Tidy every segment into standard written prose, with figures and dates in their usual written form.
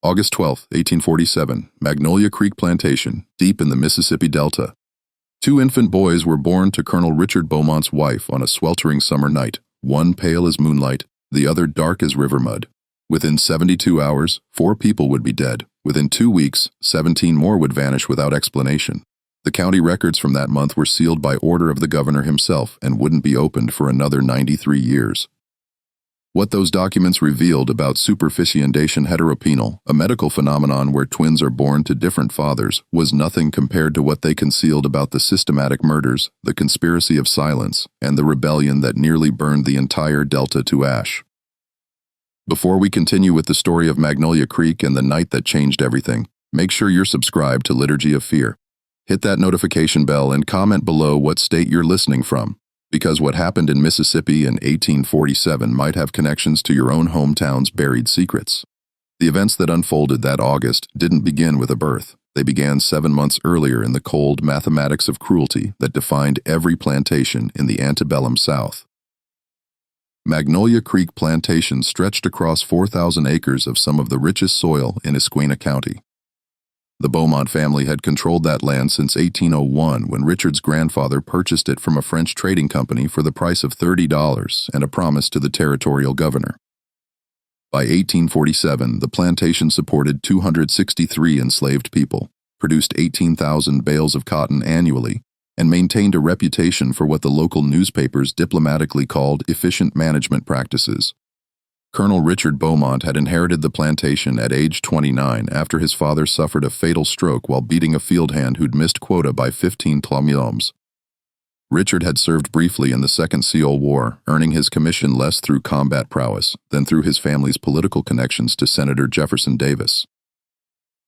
August 12, 1847, Magnolia Creek Plantation, deep in the Mississippi Delta. Two infant boys were born to Colonel Richard Beaumont's wife on a sweltering summer night, one pale as moonlight, the other dark as river mud. Within 72 hours, 4 people would be dead. Within 2 weeks, 17 more would vanish without explanation. The county records from that month were sealed by order of the governor himself and wouldn't be opened for another 93 years. What those documents revealed about superficiendation heteropenal, a medical phenomenon where twins are born to different fathers, was nothing compared to what they concealed about the systematic murders, the conspiracy of silence, and the rebellion that nearly burned the entire Delta to ash. Before we continue with the story of Magnolia Creek and the night that changed everything, make sure you're subscribed to Liturgy of Fear. Hit that notification bell and comment below what state you're listening from, because what happened in Mississippi in 1847 might have connections to your own hometown's buried secrets. The events that unfolded that August didn't begin with a birth. They began 7 months earlier in the cold mathematics of cruelty that defined every plantation in the antebellum South. Magnolia Creek Plantation stretched across 4,000 acres of some of the richest soil in Esquina County. The Beaumont family had controlled that land since 1801 when Richard's grandfather purchased it from a French trading company for the price of $30 and a promise to the territorial governor. By 1847, the plantation supported 263 enslaved people, produced 18,000 bales of cotton annually, and maintained a reputation for what the local newspapers diplomatically called efficient management practices. Colonel Richard Beaumont had inherited the plantation at age 29 after his father suffered a fatal stroke while beating a field hand who'd missed quota by 15 plumiomes. Richard had served briefly in the Second Seoul War, earning his commission less through combat prowess than through his family's political connections to Senator Jefferson Davis.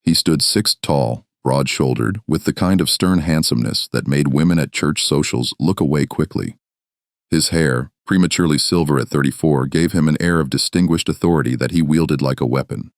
He stood 6 tall, broad-shouldered, with the kind of stern handsomeness that made women at church socials look away quickly. His hair, prematurely silver at 34, gave him an air of distinguished authority that he wielded like a weapon.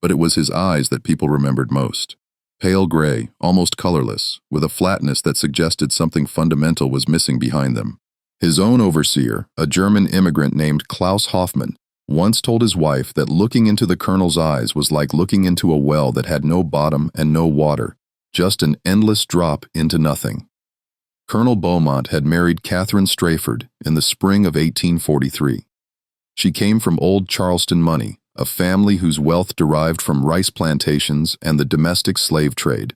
But it was his eyes that people remembered most. Pale gray, almost colorless, with a flatness that suggested something fundamental was missing behind them. His own overseer, a German immigrant named Klaus Hoffmann, once told his wife that looking into the colonel's eyes was like looking into a well that had no bottom and no water, just an endless drop into nothing. Colonel Beaumont had married Catherine Strafford in the spring of 1843. She came from Old Charleston money, a family whose wealth derived from rice plantations and the domestic slave trade.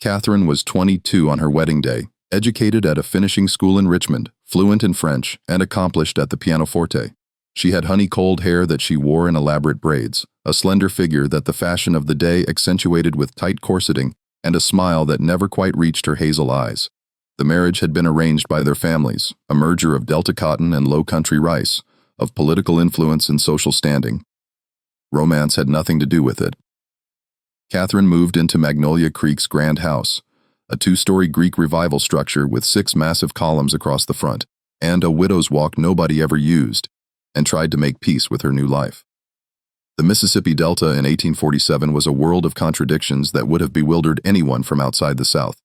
Catherine was 22 on her wedding day, educated at a finishing school in Richmond, fluent in French, and accomplished at the pianoforte. She had honey-cold hair that she wore in elaborate braids, a slender figure that the fashion of the day accentuated with tight corseting, and a smile that never quite reached her hazel eyes. The marriage had been arranged by their families, a merger of Delta cotton and low-country rice, of political influence and social standing. Romance had nothing to do with it. Catherine moved into Magnolia Creek's grand house, a 2-story Greek revival structure with 6 massive columns across the front, and a widow's walk nobody ever used, and tried to make peace with her new life. The Mississippi Delta in 1847 was a world of contradictions that would have bewildered anyone from outside the South.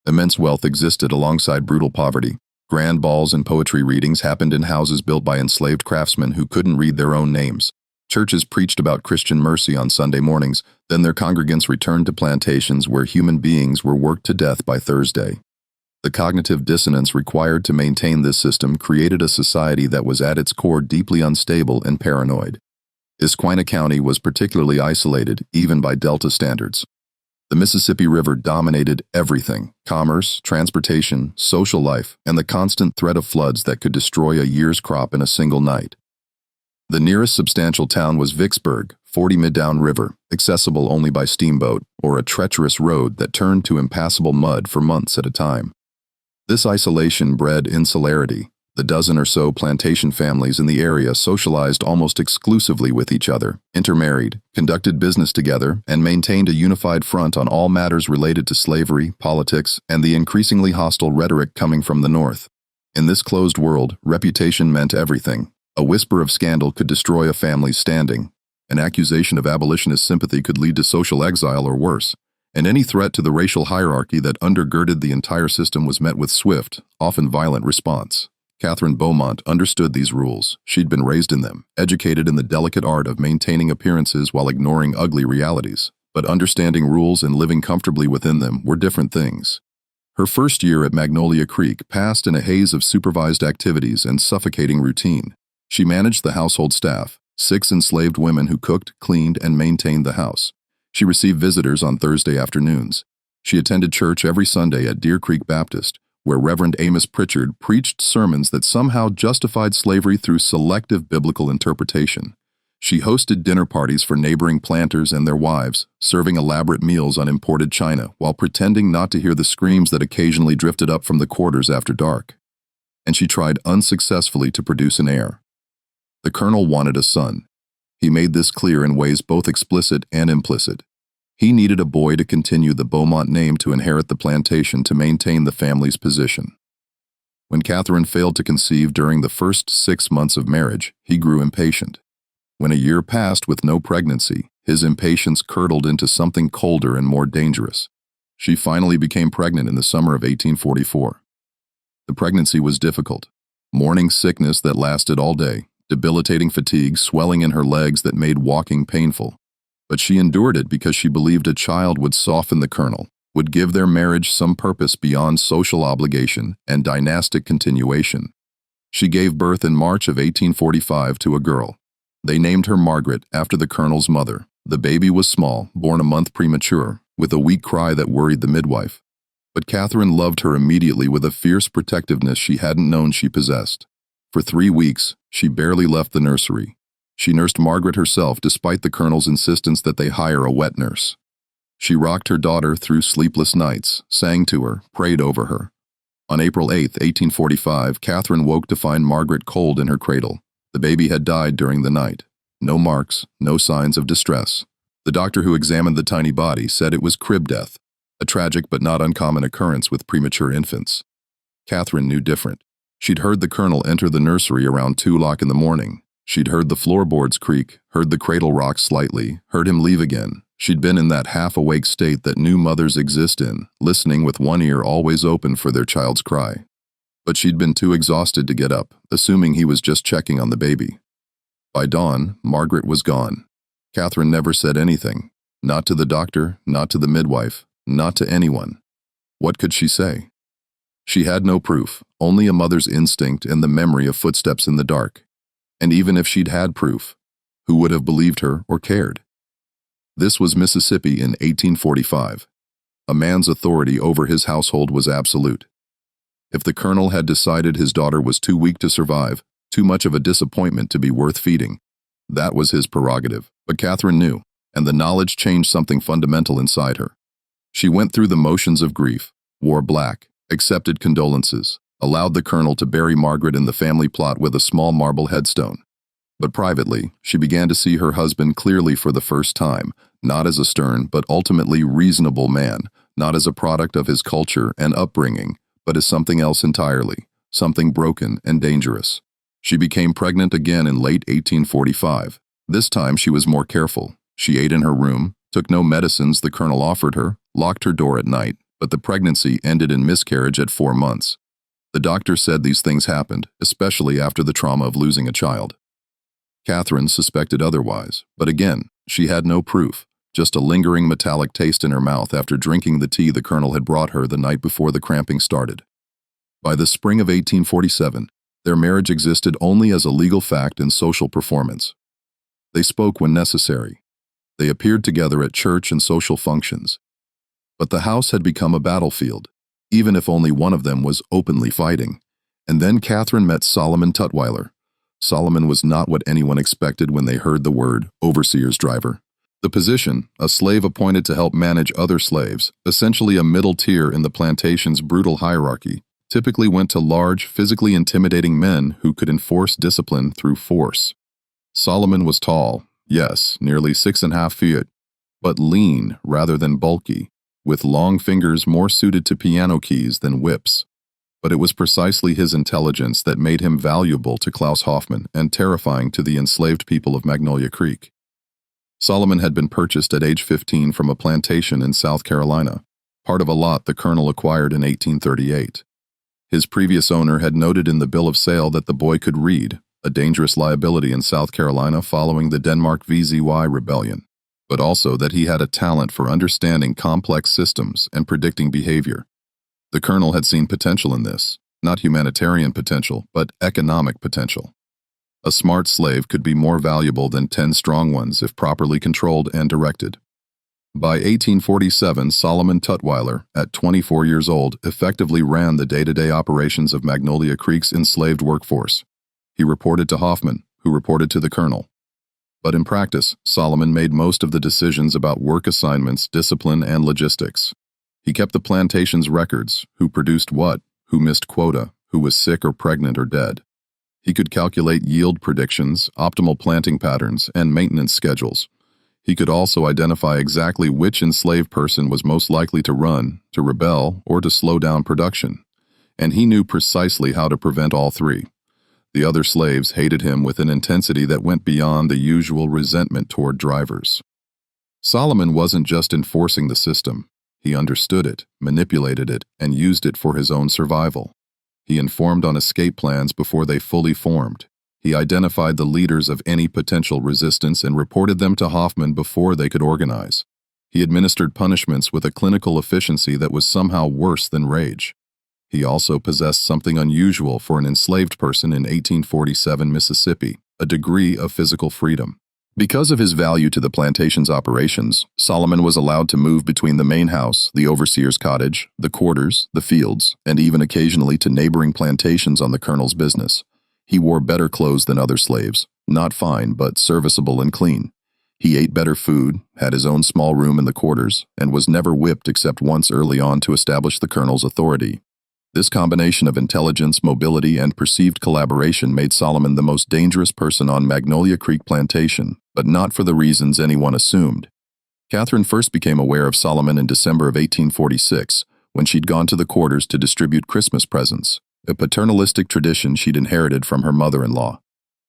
Immense wealth existed alongside brutal poverty. Grand balls and poetry readings happened in houses built by enslaved craftsmen who couldn't read their own names. Churches preached about Christian mercy on Sunday mornings, then their congregants returned to plantations where human beings were worked to death by Thursday. The cognitive dissonance required to maintain this system created a society that was at its core deeply unstable and paranoid. Esquina County was particularly isolated, even by Delta standards. The Mississippi River dominated everything: commerce, transportation, social life, and the constant threat of floods that could destroy a year's crop in a single night. The nearest substantial town was Vicksburg, 40 mid down river, accessible only by steamboat or a treacherous road that turned to impassable mud for months at a time. This isolation bred insularity. The dozen or so plantation families in the area socialized almost exclusively with each other, intermarried, conducted business together, and maintained a unified front on all matters related to slavery, politics, and the increasingly hostile rhetoric coming from the North. In this closed world, reputation meant everything. A whisper of scandal could destroy a family's standing. An accusation of abolitionist sympathy could lead to social exile or worse. And any threat to the racial hierarchy that undergirded the entire system was met with swift, often violent response. Catherine Beaumont understood these rules. She'd been raised in them, educated in the delicate art of maintaining appearances while ignoring ugly realities. But understanding rules and living comfortably within them were different things. Her first year at Magnolia Creek passed in a haze of supervised activities and suffocating routine. She managed the household staff, 6 enslaved women who cooked, cleaned, and maintained the house. She received visitors on Thursday afternoons. She attended church every Sunday at Deer Creek Baptist, where Reverend Amos Pritchard preached sermons that somehow justified slavery through selective biblical interpretation. She hosted dinner parties for neighboring planters and their wives, serving elaborate meals on imported china while pretending not to hear the screams that occasionally drifted up from the quarters after dark. And she tried unsuccessfully to produce an heir. The colonel wanted a son. He made this clear in ways both explicit and implicit. He needed a boy to continue the Beaumont name to inherit the plantation to maintain the family's position. When Catherine failed to conceive during the first 6 months of marriage, he grew impatient. When a year passed with no pregnancy, his impatience curdled into something colder and more dangerous. She finally became pregnant in the summer of 1844. The pregnancy was difficult. Morning sickness that lasted all day, debilitating fatigue swelling in her legs that made walking painful. But she endured it because she believed a child would soften the colonel, would give their marriage some purpose beyond social obligation and dynastic continuation. She gave birth in March of 1845 to a girl. They named her Margaret after the colonel's mother. The baby was small, born a month premature, with a weak cry that worried the midwife. But Catherine loved her immediately with a fierce protectiveness she hadn't known she possessed. For 3 weeks, she barely left the nursery. She nursed Margaret herself despite the colonel's insistence that they hire a wet nurse. She rocked her daughter through sleepless nights, sang to her, prayed over her. On April 8, 1845, Catherine woke to find Margaret cold in her cradle. The baby had died during the night. No marks, no signs of distress. The doctor who examined the tiny body said it was crib death, a tragic but not uncommon occurrence with premature infants. Catherine knew different. She'd heard the colonel enter the nursery around 2 o'clock in the morning. She'd heard the floorboards creak, heard the cradle rock slightly, heard him leave again. She'd been in that half-awake state that new mothers exist in, listening with one ear always open for their child's cry. But she'd been too exhausted to get up, assuming he was just checking on the baby. By dawn, Margaret was gone. Catherine never said anything. Not to the doctor, not to the midwife, not to anyone. What could she say? She had no proof, only a mother's instinct and the memory of footsteps in the dark. And even if she'd had proof, who would have believed her or cared? This was Mississippi in 1845. A man's authority over his household was absolute. If the colonel had decided his daughter was too weak to survive, too much of a disappointment to be worth feeding, that was his prerogative. But Catherine knew, and the knowledge changed something fundamental inside her. She went through the motions of grief, wore black, accepted condolences, allowed the colonel to bury Margaret in the family plot with a small marble headstone. But privately, she began to see her husband clearly for the first time, not as a stern but ultimately reasonable man, not as a product of his culture and upbringing, but as something else entirely, something broken and dangerous. She became pregnant again in late 1845. This time she was more careful. She ate in her room, took no medicines the colonel offered her, locked her door at night, but the pregnancy ended in miscarriage at 4 months. The doctor said these things happened, especially after the trauma of losing a child. Catherine suspected otherwise, but again, she had no proof, just a lingering metallic taste in her mouth after drinking the tea the colonel had brought her the night before the cramping started. By the spring of 1847, their marriage existed only as a legal fact and social performance. They spoke when necessary. They appeared together at church and social functions. But the house had become a battlefield, even if only one of them was openly fighting. And then Catherine met Solomon Tutwiler. Solomon was not what anyone expected when they heard the word overseer's driver. The position, a slave appointed to help manage other slaves, essentially a middle tier in the plantation's brutal hierarchy, typically went to large, physically intimidating men who could enforce discipline through force. Solomon was tall, yes, nearly 6.5 feet, but lean rather than bulky, with long fingers more suited to piano keys than whips. But it was precisely his intelligence that made him valuable to Klaus Hoffman and terrifying to the enslaved people of Magnolia Creek. Solomon had been purchased at age 15 from a plantation in South Carolina, part of a lot the colonel acquired in 1838. His previous owner had noted in the bill of sale that the boy could read, a dangerous liability in South Carolina following the Denmark VZY rebellion, but also that he had a talent for understanding complex systems and predicting behavior. The colonel had seen potential in this, not humanitarian potential, but economic potential. A smart slave could be more valuable than 10 strong ones if properly controlled and directed. By 1847, Solomon Tutwiler, at 24 years old, effectively ran the day-to-day operations of Magnolia Creek's enslaved workforce. He reported to Hoffman, who reported to the colonel. But in practice, Solomon made most of the decisions about work assignments, discipline, and logistics. He kept the plantation's records, who produced what, who missed quota, who was sick or pregnant or dead. He could calculate yield predictions, optimal planting patterns, and maintenance schedules. He could also identify exactly which enslaved person was most likely to run, to rebel, or to slow down production. And he knew precisely how to prevent all three. The other slaves hated him with an intensity that went beyond the usual resentment toward drivers. Solomon wasn't just enforcing the system. He understood it, manipulated it, and used it for his own survival. He informed on escape plans before they fully formed. He identified the leaders of any potential resistance and reported them to Hoffman before they could organize. He administered punishments with a clinical efficiency that was somehow worse than rage. He also possessed something unusual for an enslaved person in 1847 Mississippi, a degree of physical freedom. Because of his value to the plantation's operations, Solomon was allowed to move between the main house, the overseer's cottage, the quarters, the fields, and even occasionally to neighboring plantations on the colonel's business. He wore better clothes than other slaves, not fine but serviceable and clean. He ate better food, had his own small room in the quarters, and was never whipped except once early on to establish the colonel's authority. This combination of intelligence, mobility, and perceived collaboration made Solomon the most dangerous person on Magnolia Creek Plantation, but not for the reasons anyone assumed. Catherine first became aware of Solomon in December of 1846, when she'd gone to the quarters to distribute Christmas presents, a paternalistic tradition she'd inherited from her mother-in-law.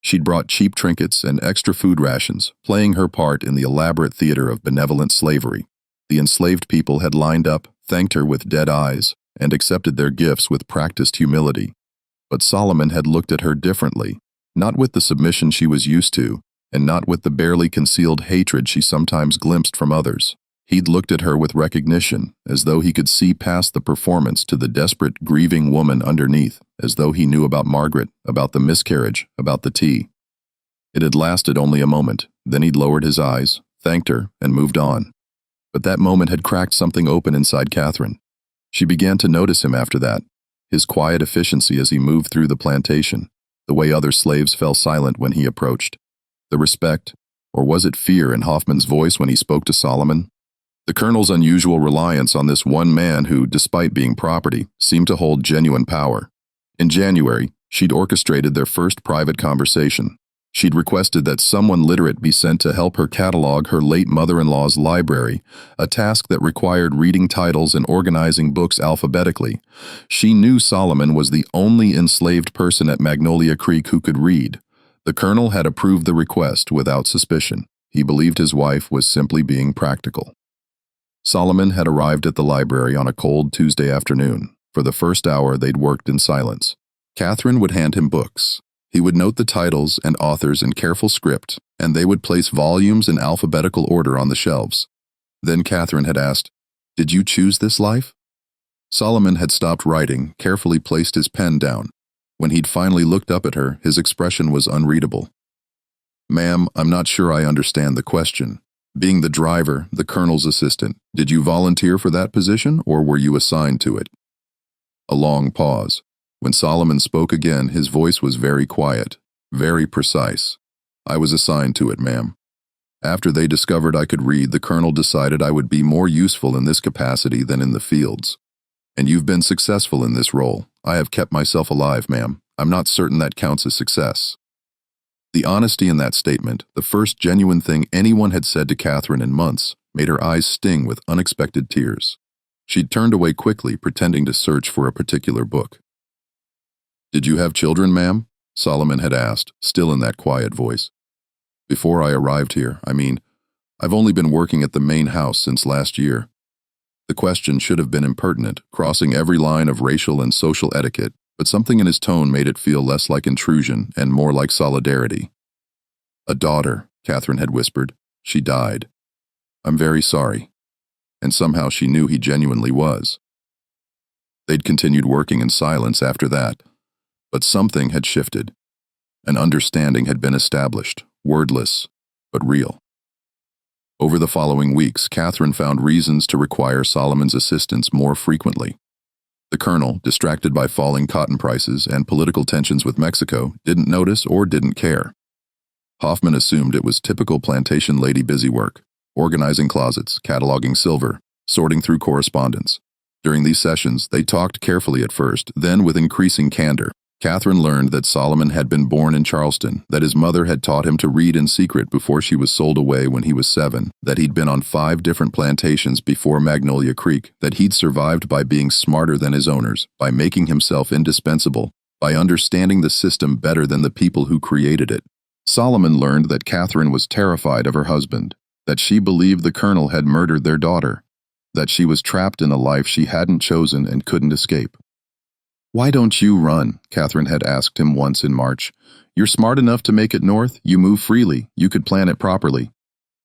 She'd brought cheap trinkets and extra food rations, playing her part in the elaborate theater of benevolent slavery. The enslaved people had lined up, thanked her with dead eyes, and accepted their gifts with practiced humility. But Solomon had looked at her differently, not with the submission she was used to, and not with the barely concealed hatred she sometimes glimpsed from others. He'd looked at her with recognition, as though he could see past the performance to the desperate, grieving woman underneath, as though he knew about Margaret, about the miscarriage, about the tea. It had lasted only a moment, then he'd lowered his eyes, thanked her, and moved on. But that moment had cracked something open inside Catherine. She began to notice him after that, his quiet efficiency as he moved through the plantation, the way other slaves fell silent when he approached. The respect, or was it fear in Hoffman's voice when he spoke to Solomon? The colonel's unusual reliance on this one man who, despite being property, seemed to hold genuine power. In January, she'd orchestrated their first private conversation. She'd requested that someone literate be sent to help her catalog her late mother-in-law's library, a task that required reading titles and organizing books alphabetically. She knew Solomon was the only enslaved person at Magnolia Creek who could read. The colonel had approved the request without suspicion. He believed his wife was simply being practical. Solomon had arrived at the library on a cold Tuesday afternoon. For the first hour, they'd worked in silence. Catherine would hand him books. He would note the titles and authors in careful script, and they would place volumes in alphabetical order on the shelves. Then Catherine had asked, "Did you choose this life?" Solomon had stopped writing, carefully placed his pen down. When he'd finally looked up at her, his expression was unreadable. "Ma'am, I'm not sure I understand the question. Being the driver, the colonel's assistant, did you volunteer for that position, or were you assigned to it?" A long pause. When Solomon spoke again, his voice was very quiet, very precise. "I was assigned to it, ma'am. After they discovered I could read, the colonel decided I would be more useful in this capacity than in the fields. And you've been successful in this role. I have kept myself alive, ma'am. I'm not certain that counts as success." The honesty in that statement, the first genuine thing anyone had said to Catherine in months, made her eyes sting with unexpected tears. She'd turned away quickly, pretending to search for a particular book. "Did you have children, ma'am?" Solomon had asked, still in that quiet voice. "Before I arrived here, I've only been working at the main house since last year." The question should have been impertinent, crossing every line of racial and social etiquette, but something in his tone made it feel less like intrusion and more like solidarity. "A daughter," Catherine had whispered. "She died. I'm very sorry." And somehow she knew he genuinely was. They'd continued working in silence after that, but something had shifted. An understanding had been established, wordless, but real. Over the following weeks, Catherine found reasons to require Solomon's assistance more frequently. The colonel, distracted by falling cotton prices and political tensions with Mexico, didn't notice or didn't care. Hoffman assumed it was typical plantation lady busy work, organizing closets, cataloging silver, sorting through correspondence. During these sessions, they talked carefully at first, then with increasing candor. Catherine learned that Solomon had been born in Charleston, that his mother had taught him to read in secret before she was sold away when he was 7, that he'd been on 5 different plantations before Magnolia Creek, that he'd survived by being smarter than his owners, by making himself indispensable, by understanding the system better than the people who created it. Solomon learned that Catherine was terrified of her husband, that she believed the colonel had murdered their daughter, that she was trapped in a life she hadn't chosen and couldn't escape. "Why don't you run?" Catherine had asked him once in March. "You're smart enough to make it north, you move freely, you could plan it properly."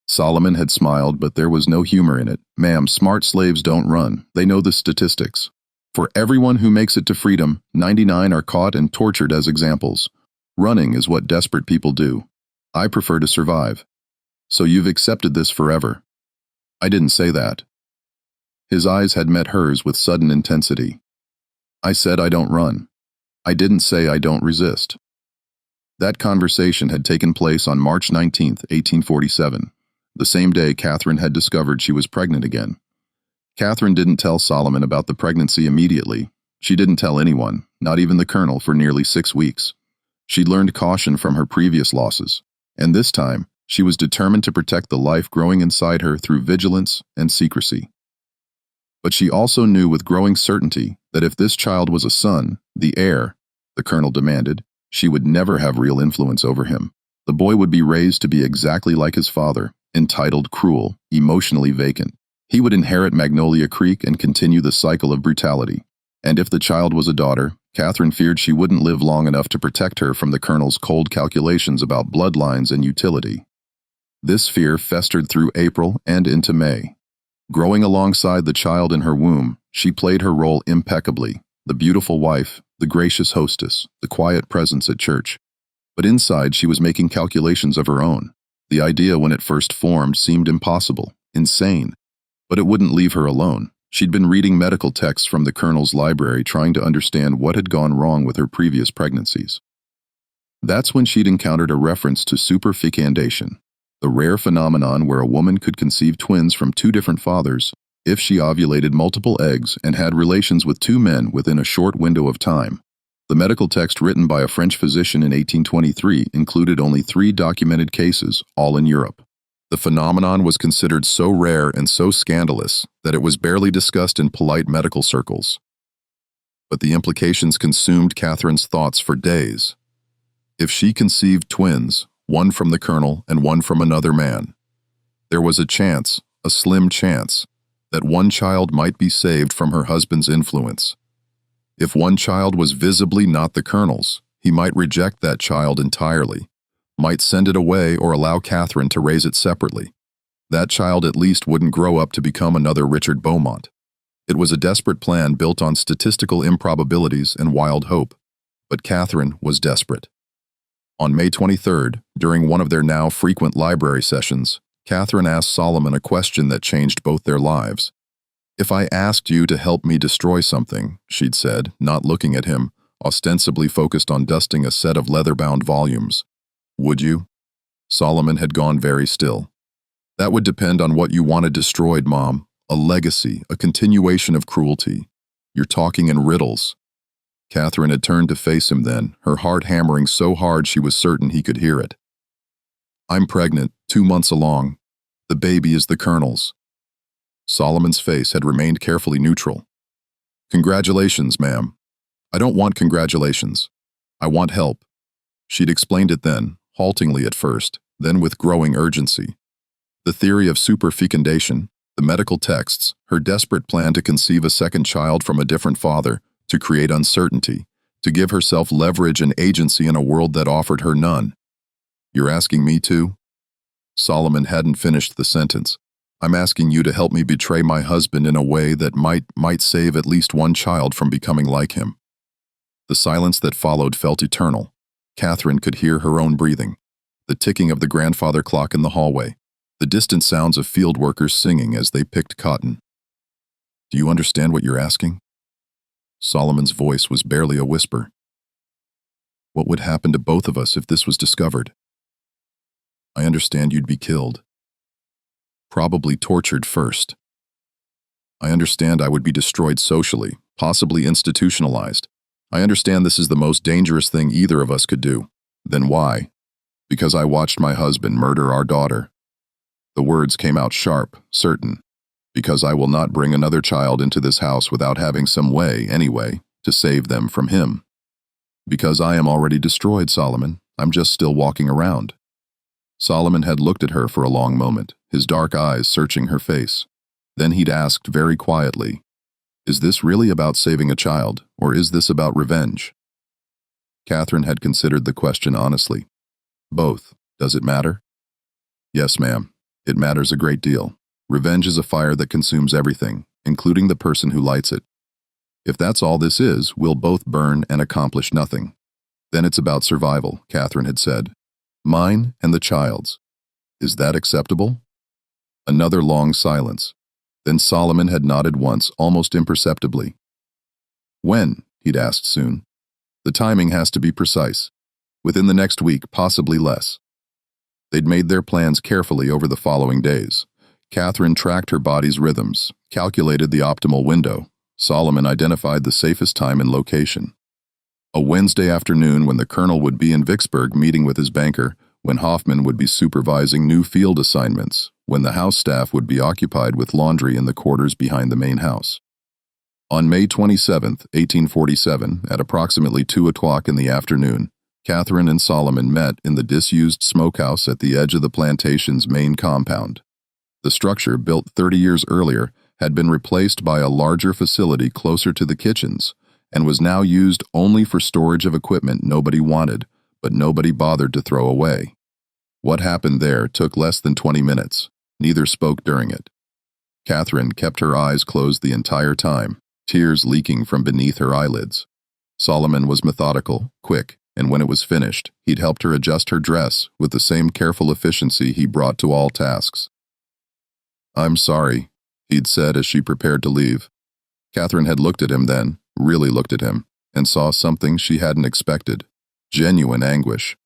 Solomon had smiled, but there was no humor in it. "Ma'am, smart slaves don't run. They know the statistics. For everyone who makes it to freedom, 99 are caught and tortured as examples. Running is what desperate people do. I prefer to survive. So you've accepted this forever." "I didn't say that." His eyes had met hers with sudden intensity. "I said I don't run. I didn't say I don't resist." That conversation had taken place on March 19, 1847, the same day Catherine had discovered she was pregnant again. Catherine didn't tell Solomon about the pregnancy immediately. She didn't tell anyone, not even the colonel, for nearly 6 weeks. She'd learned caution from her previous losses, and this time, she was determined to protect the life growing inside her through vigilance and secrecy. But she also knew with growing certainty that if this child was a son, the heir, the colonel demanded, she would never have real influence over him. The boy would be raised to be exactly like his father, entitled, cruel, emotionally vacant. He would inherit Magnolia Creek and continue the cycle of brutality. And if the child was a daughter, Catherine feared she wouldn't live long enough to protect her from the colonel's cold calculations about bloodlines and utility. This fear festered through April and into May. Growing alongside the child in her womb, she played her role impeccably, the beautiful wife, the gracious hostess, the quiet presence at church. But inside she was making calculations of her own. The idea when it first formed seemed impossible, insane. But it wouldn't leave her alone. She'd been reading medical texts from the colonel's library trying to understand what had gone wrong with her previous pregnancies. That's when she'd encountered a reference to superfecundation, the rare phenomenon where a woman could conceive twins from 2 different fathers if she ovulated multiple eggs and had relations with 2 men within a short window of time. The medical text written by a French physician in 1823 included only 3 documented cases, all in Europe. The phenomenon was considered so rare and so scandalous that it was barely discussed in polite medical circles. But the implications consumed Catherine's thoughts for days. If she conceived twins, one from the colonel and one from another man, there was a chance, a slim chance, that one child might be saved from her husband's influence. If one child was visibly not the colonel's, he might reject that child entirely, might send it away or allow Catherine to raise it separately. That child at least wouldn't grow up to become another Richard Beaumont. It was a desperate plan built on statistical improbabilities and wild hope, but Catherine was desperate. On May 23rd, during one of their now frequent library sessions, Catherine asked Solomon a question that changed both their lives. "If I asked you to help me destroy something," she'd said, not looking at him, ostensibly focused on dusting a set of leather-bound volumes, "would you?" Solomon had gone very still. "That would depend on what you wanted destroyed, Mom. A legacy, a continuation of cruelty. You're talking in riddles." Catherine had turned to face him then, her heart hammering so hard she was certain he could hear it. "I'm pregnant, 2 months along. The baby is the colonel's." Solomon's face had remained carefully neutral. "Congratulations, ma'am." "I don't want congratulations. I want help." She'd explained it then, haltingly at first, then with growing urgency. The theory of superfecundation, The medical texts, her desperate plan to conceive a second child from a different father, to create uncertainty, to give herself leverage and agency in a world that offered her none. You're asking me to? Solomon hadn't finished the sentence. I'm asking you to help me betray my husband in a way that might save at least one child from becoming like him. The silence that followed felt eternal. Catherine could hear her own breathing, the ticking of the grandfather clock in the hallway, the distant sounds of field workers singing as they picked cotton. Do you understand what you're asking? Solomon's voice was barely a whisper. What would happen to both of us if this was discovered? I understand you'd be killed. Probably tortured first. I understand I would be destroyed socially, possibly institutionalized. I understand this is the most dangerous thing either of us could do. Then why? Because I watched my husband murder our daughter. The words came out sharp, certain. Because I will not bring another child into this house without having some way, anyway, to save them from him. Because I am already destroyed, Solomon. I'm just still walking around. Solomon had looked at her for a long moment, his dark eyes searching her face. Then he'd asked very quietly, "Is this really about saving a child, or is this about revenge?" Catherine had considered the question honestly. Both. Does it matter? Yes, ma'am. It matters a great deal. Revenge is a fire that consumes everything, including the person who lights it. If that's all this is, we'll both burn and accomplish nothing. Then it's about survival, Catherine had said. Mine and the child's. Is that acceptable? Another long silence. Then Solomon had nodded once, almost imperceptibly. When? He'd asked soon. The timing has to be precise. Within the next week, possibly less. They'd made their plans carefully over the following days. Catherine tracked her body's rhythms, calculated the optimal window. Solomon identified the safest time and location. A Wednesday afternoon when the colonel would be in Vicksburg meeting with his banker, when Hoffman would be supervising new field assignments, when the house staff would be occupied with laundry in the quarters behind the main house. On May 27, 1847, at approximately 2 o'clock in the afternoon, Catherine and Solomon met in the disused smokehouse at the edge of the plantation's main compound. The structure, built 30 years earlier, had been replaced by a larger facility closer to the kitchens, and was now used only for storage of equipment nobody wanted, but nobody bothered to throw away. What happened there took less than 20 minutes. Neither spoke during it. Catherine kept her eyes closed the entire time, tears leaking from beneath her eyelids. Solomon was methodical, quick, and when it was finished, he'd helped her adjust her dress with the same careful efficiency he brought to all tasks. "I'm sorry," he'd said as she prepared to leave. Catherine had looked at him then, really looked at him, and saw something she hadn't expected. Genuine anguish.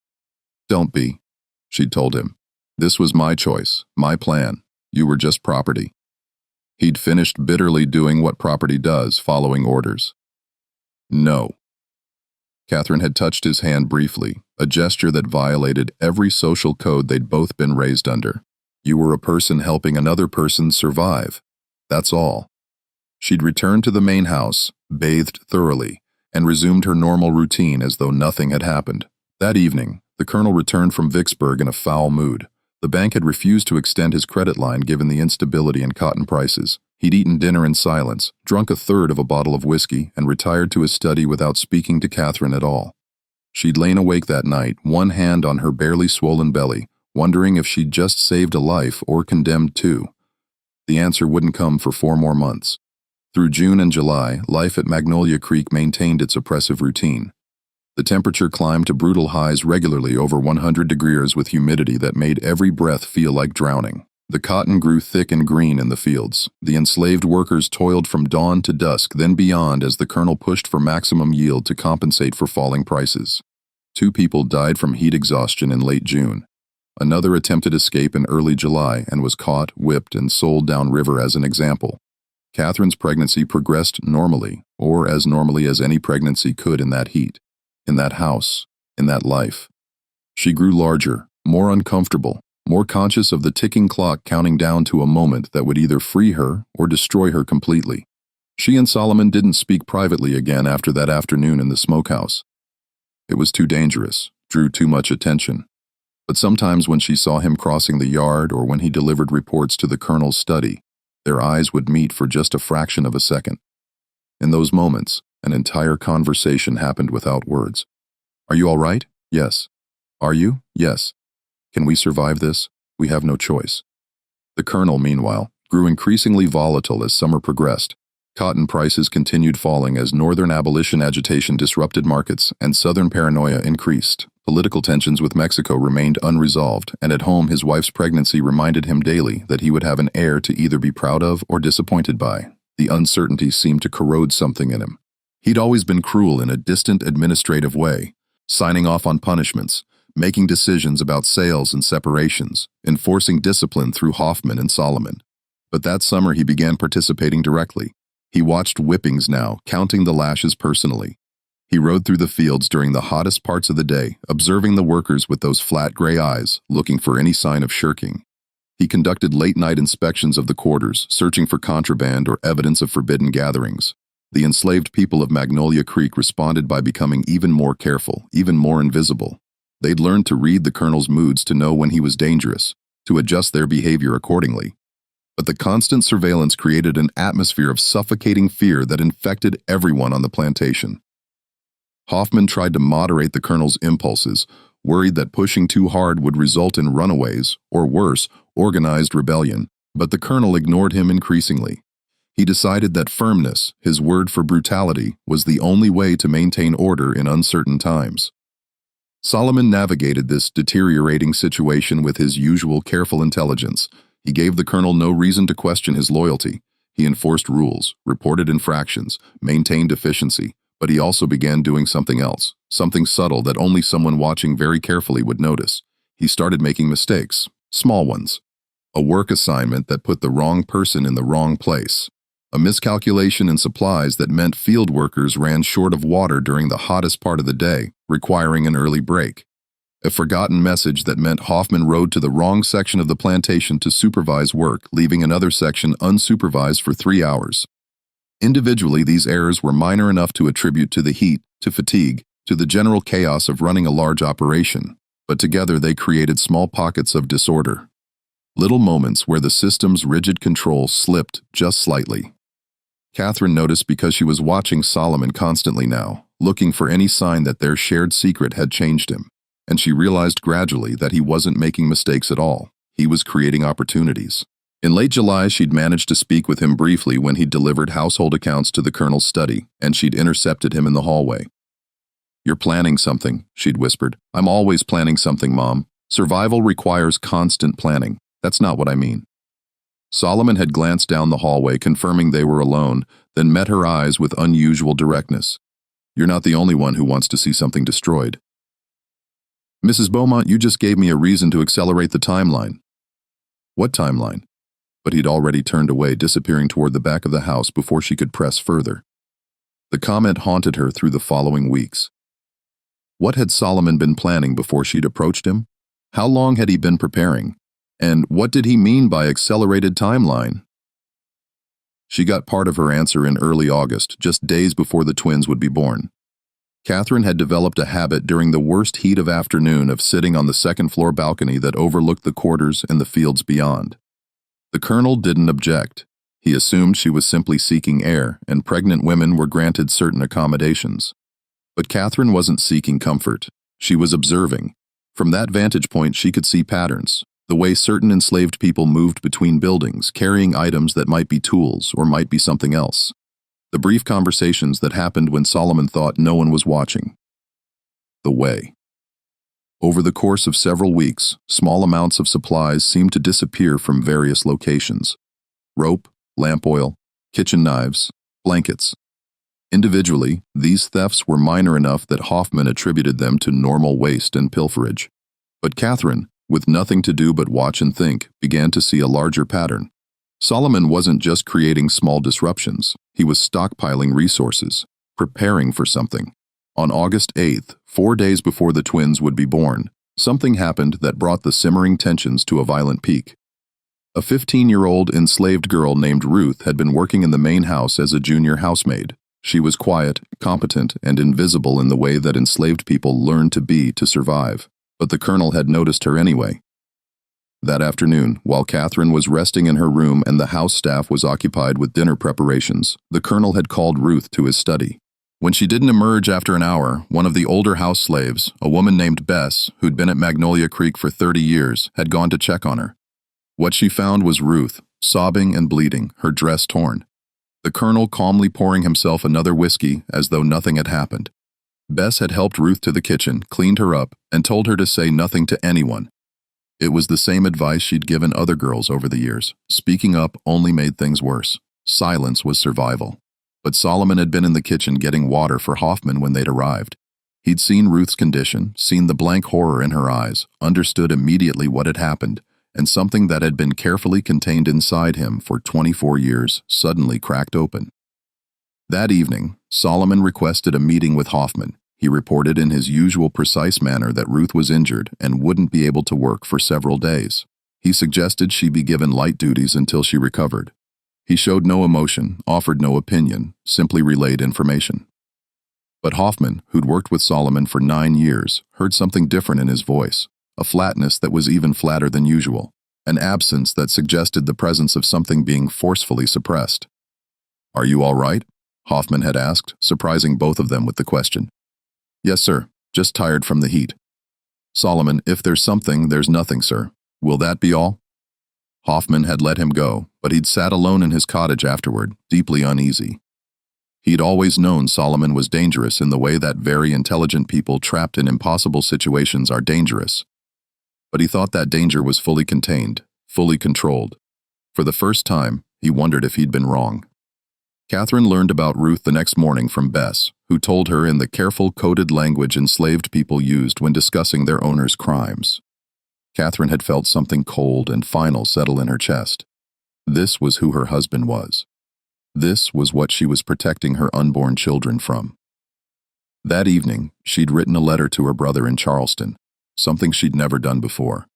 "Don't be," she'd told him. "This was my choice, my plan. You were just property." He'd finished bitterly doing what property does, following orders. "No." Catherine had touched his hand briefly, a gesture that violated every social code they'd both been raised under. You were a person helping another person survive. That's all. She'd returned to the main house, bathed thoroughly, and resumed her normal routine as though nothing had happened. That evening, the colonel returned from Vicksburg in a foul mood. The bank had refused to extend his credit line given the instability in cotton prices. He'd eaten dinner in silence, drunk a third of a bottle of whiskey, and retired to his study without speaking to Catherine at all. She'd lain awake that night, one hand on her barely swollen belly, wondering if she'd just saved a life or condemned two. The answer wouldn't come for 4 more months. Through June and July, life at Magnolia Creek maintained its oppressive routine. The temperature climbed to brutal highs regularly over 100 degrees with humidity that made every breath feel like drowning. The cotton grew thick and green in the fields. The enslaved workers toiled from dawn to dusk, then beyond as the colonel pushed for maximum yield to compensate for falling prices. 2 people died from heat exhaustion in late June. Another attempted escape in early July and was caught, whipped, and sold downriver as an example. Catherine's pregnancy progressed normally, or as normally as any pregnancy could in that heat, in that house, in that life. She grew larger, more uncomfortable, more conscious of the ticking clock counting down to a moment that would either free her or destroy her completely. She and Solomon didn't speak privately again after that afternoon in the smokehouse. It was too dangerous, drew too much attention. But sometimes when she saw him crossing the yard or when he delivered reports to the colonel's study, Their eyes would meet for just a fraction of a second. In those moments, an entire conversation happened without words. Are you all right? Yes. Are you? Yes. Can we survive this? We have no choice. The Colonel, meanwhile, grew increasingly volatile as summer progressed. Cotton prices continued falling as northern abolition agitation disrupted markets and southern paranoia increased. Political tensions with Mexico remained unresolved, and at home his wife's pregnancy reminded him daily that he would have an heir to either be proud of or disappointed by. The uncertainty seemed to corrode something in him. He'd always been cruel in a distant administrative way, signing off on punishments, making decisions about sales and separations, enforcing discipline through Hoffman and Solomon. But that summer he began participating directly. He watched whippings now, counting the lashes personally. He rode through the fields during the hottest parts of the day, observing the workers with those flat gray eyes, looking for any sign of shirking. He conducted late-night inspections of the quarters, searching for contraband or evidence of forbidden gatherings. The enslaved people of Magnolia Creek responded by becoming even more careful, even more invisible. They'd learned to read the Colonel's moods to know when he was dangerous, to adjust their behavior accordingly. But the constant surveillance created an atmosphere of suffocating fear that infected everyone on the plantation. Hoffman tried to moderate the Colonel's impulses, worried that pushing too hard would result in runaways, or worse, organized rebellion. But the Colonel ignored him increasingly. He decided that firmness, his word for brutality, was the only way to maintain order in uncertain times. Solomon navigated this deteriorating situation with his usual careful intelligence. He gave the Colonel no reason to question his loyalty. He enforced rules, reported infractions, maintained efficiency, but he also began doing something else, something subtle that only someone watching very carefully would notice. He started making mistakes, small ones. A work assignment that put the wrong person in the wrong place. A miscalculation in supplies that meant field workers ran short of water during the hottest part of the day, requiring an early break. A forgotten message that meant Hoffman rode to the wrong section of the plantation to supervise work, leaving another section unsupervised for 3 hours. Individually, these errors were minor enough to attribute to the heat, to fatigue, to the general chaos of running a large operation, but together they created small pockets of disorder. Little moments where the system's rigid control slipped just slightly. Catherine noticed because she was watching Solomon constantly now, looking for any sign that their shared secret had changed him. And she realized gradually that he wasn't making mistakes at all. He was creating opportunities. In late July, she'd managed to speak with him briefly when he'd delivered household accounts to the Colonel's study, and she'd intercepted him in the hallway. "You're planning something," she'd whispered. "I'm always planning something, Mom. Survival requires constant planning. That's not what I mean." Solomon had glanced down the hallway, confirming they were alone, then met her eyes with unusual directness. "You're not the only one who wants to see something destroyed." "Mrs. Beaumont, you just gave me a reason to accelerate the timeline." "What timeline?" But he'd already turned away, disappearing toward the back of the house before she could press further. The comment haunted her through the following weeks. What had Solomon been planning before she'd approached him? How long had he been preparing? And what did he mean by accelerated timeline? She got part of her answer in early August, just days before the twins would be born. Catherine had developed a habit during the worst heat of afternoon of sitting on the second-floor balcony that overlooked the quarters and the fields beyond. The Colonel didn't object. He assumed she was simply seeking air, and pregnant women were granted certain accommodations. But Catherine wasn't seeking comfort. She was observing. From that vantage point, she could see patterns, the way certain enslaved people moved between buildings, carrying items that might be tools or might be something else. The brief conversations that happened when Solomon thought no one was watching. The way. Over the course of several weeks, small amounts of supplies seemed to disappear from various locations. Rope, lamp oil, kitchen knives, blankets. Individually, these thefts were minor enough that Hoffman attributed them to normal waste and pilferage. But Catherine, with nothing to do but watch and think, began to see a larger pattern. Solomon wasn't just creating small disruptions, he was stockpiling resources, preparing for something. On August 8th, 4 days before the twins would be born, something happened that brought the simmering tensions to a violent peak. A 15-year-old enslaved girl named Ruth had been working in the main house as a junior housemaid. She was quiet, competent, and invisible in the way that enslaved people learned to be to survive. But the Colonel had noticed her anyway. That afternoon, while Catherine was resting in her room and the house staff was occupied with dinner preparations, the colonel had called Ruth to his study. When she didn't emerge after an hour, one of the older house slaves, a woman named Bess, who'd been at Magnolia Creek for 30 years, had gone to check on her. What she found was Ruth, sobbing and bleeding, her dress torn. The colonel calmly pouring himself another whiskey as though nothing had happened. Bess had helped Ruth to the kitchen, cleaned her up, and told her to say nothing to anyone. It was the same advice she'd given other girls over the years. Speaking up only made things worse. Silence was survival. But Solomon had been in the kitchen getting water for Hoffman when they'd arrived. He'd seen Ruth's condition, seen the blank horror in her eyes, understood immediately what had happened, and something that had been carefully contained inside him for 24 years suddenly cracked open. That evening, Solomon requested a meeting with Hoffman. He reported in his usual precise manner that Ruth was injured and wouldn't be able to work for several days. He suggested she be given light duties until she recovered. He showed no emotion, offered no opinion, simply relayed information. But Hoffman, who'd worked with Solomon for 9 years, heard something different in his voice, a flatness that was even flatter than usual, an absence that suggested the presence of something being forcefully suppressed. "Are you all right?" Hoffman had asked, surprising both of them with the question. "Yes, sir. Just tired from the heat." "Solomon, if there's something, there's nothing, sir. Will that be all?" Hoffman had let him go, but he'd sat alone in his cottage afterward, deeply uneasy. He'd always known Solomon was dangerous in the way that very intelligent people trapped in impossible situations are dangerous. But he thought that danger was fully contained, fully controlled. For the first time, he wondered if he'd been wrong. Catherine learned about Ruth the next morning from Bess, who told her in the careful coded language enslaved people used when discussing their owners' crimes. Catherine had felt something cold and final settle in her chest. This was who her husband was. This was what she was protecting her unborn children from. That evening, she'd written a letter to her brother in Charleston, something she'd never done before.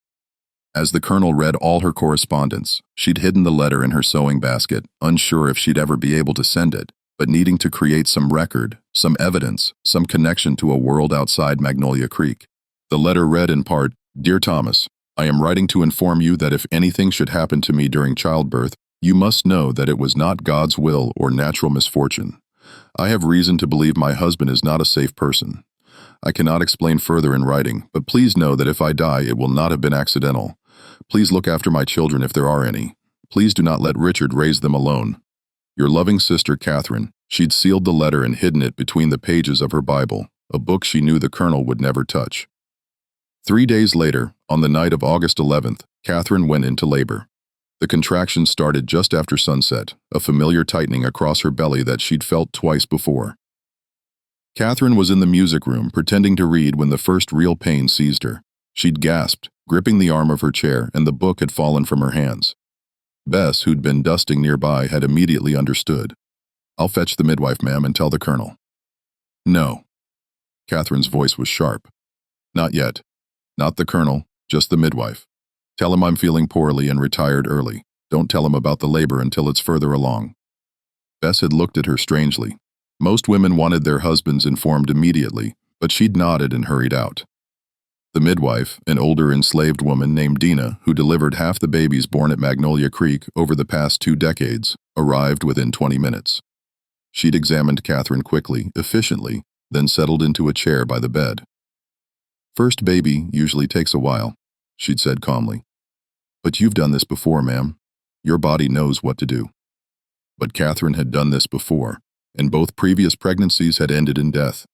As the colonel read all her correspondence, she'd hidden the letter in her sewing basket, unsure if she'd ever be able to send it, but needing to create some record, some evidence, some connection to a world outside Magnolia Creek. The letter read in part, "Dear Thomas, I am writing to inform you that if anything should happen to me during childbirth, you must know that it was not God's will or natural misfortune. I have reason to believe my husband is not a safe person. I cannot explain further in writing, but please know that if I die, it will not have been accidental. Please look after my children if there are any. Please do not let Richard raise them alone. Your loving sister, Catherine." She'd sealed the letter and hidden it between the pages of her Bible, a book she knew the colonel would never touch. 3 days later, on the night of August 11th, Catherine went into labor. The contractions started just after sunset, a familiar tightening across her belly that she'd felt twice before. Catherine was in the music room pretending to read when the first real pain seized her. She'd gasped, gripping the arm of her chair, and the book had fallen from her hands. Bess, who'd been dusting nearby, had immediately understood. "I'll fetch the midwife, ma'am, and tell the colonel." "No." Catherine's voice was sharp. "Not yet. Not the colonel, just the midwife. Tell him I'm feeling poorly and retired early. Don't tell him about the labor until it's further along." Bess had looked at her strangely. Most women wanted their husbands informed immediately, but she'd nodded and hurried out. The midwife, an older enslaved woman named Dina, who delivered half the babies born at Magnolia Creek over the past 2 decades, arrived within 20 minutes. She'd examined Catherine quickly, efficiently, then settled into a chair by the bed. "First baby usually takes a while," she'd said calmly. "But you've done this before, ma'am. Your body knows what to do." But Catherine had done this before, and both previous pregnancies had ended in death.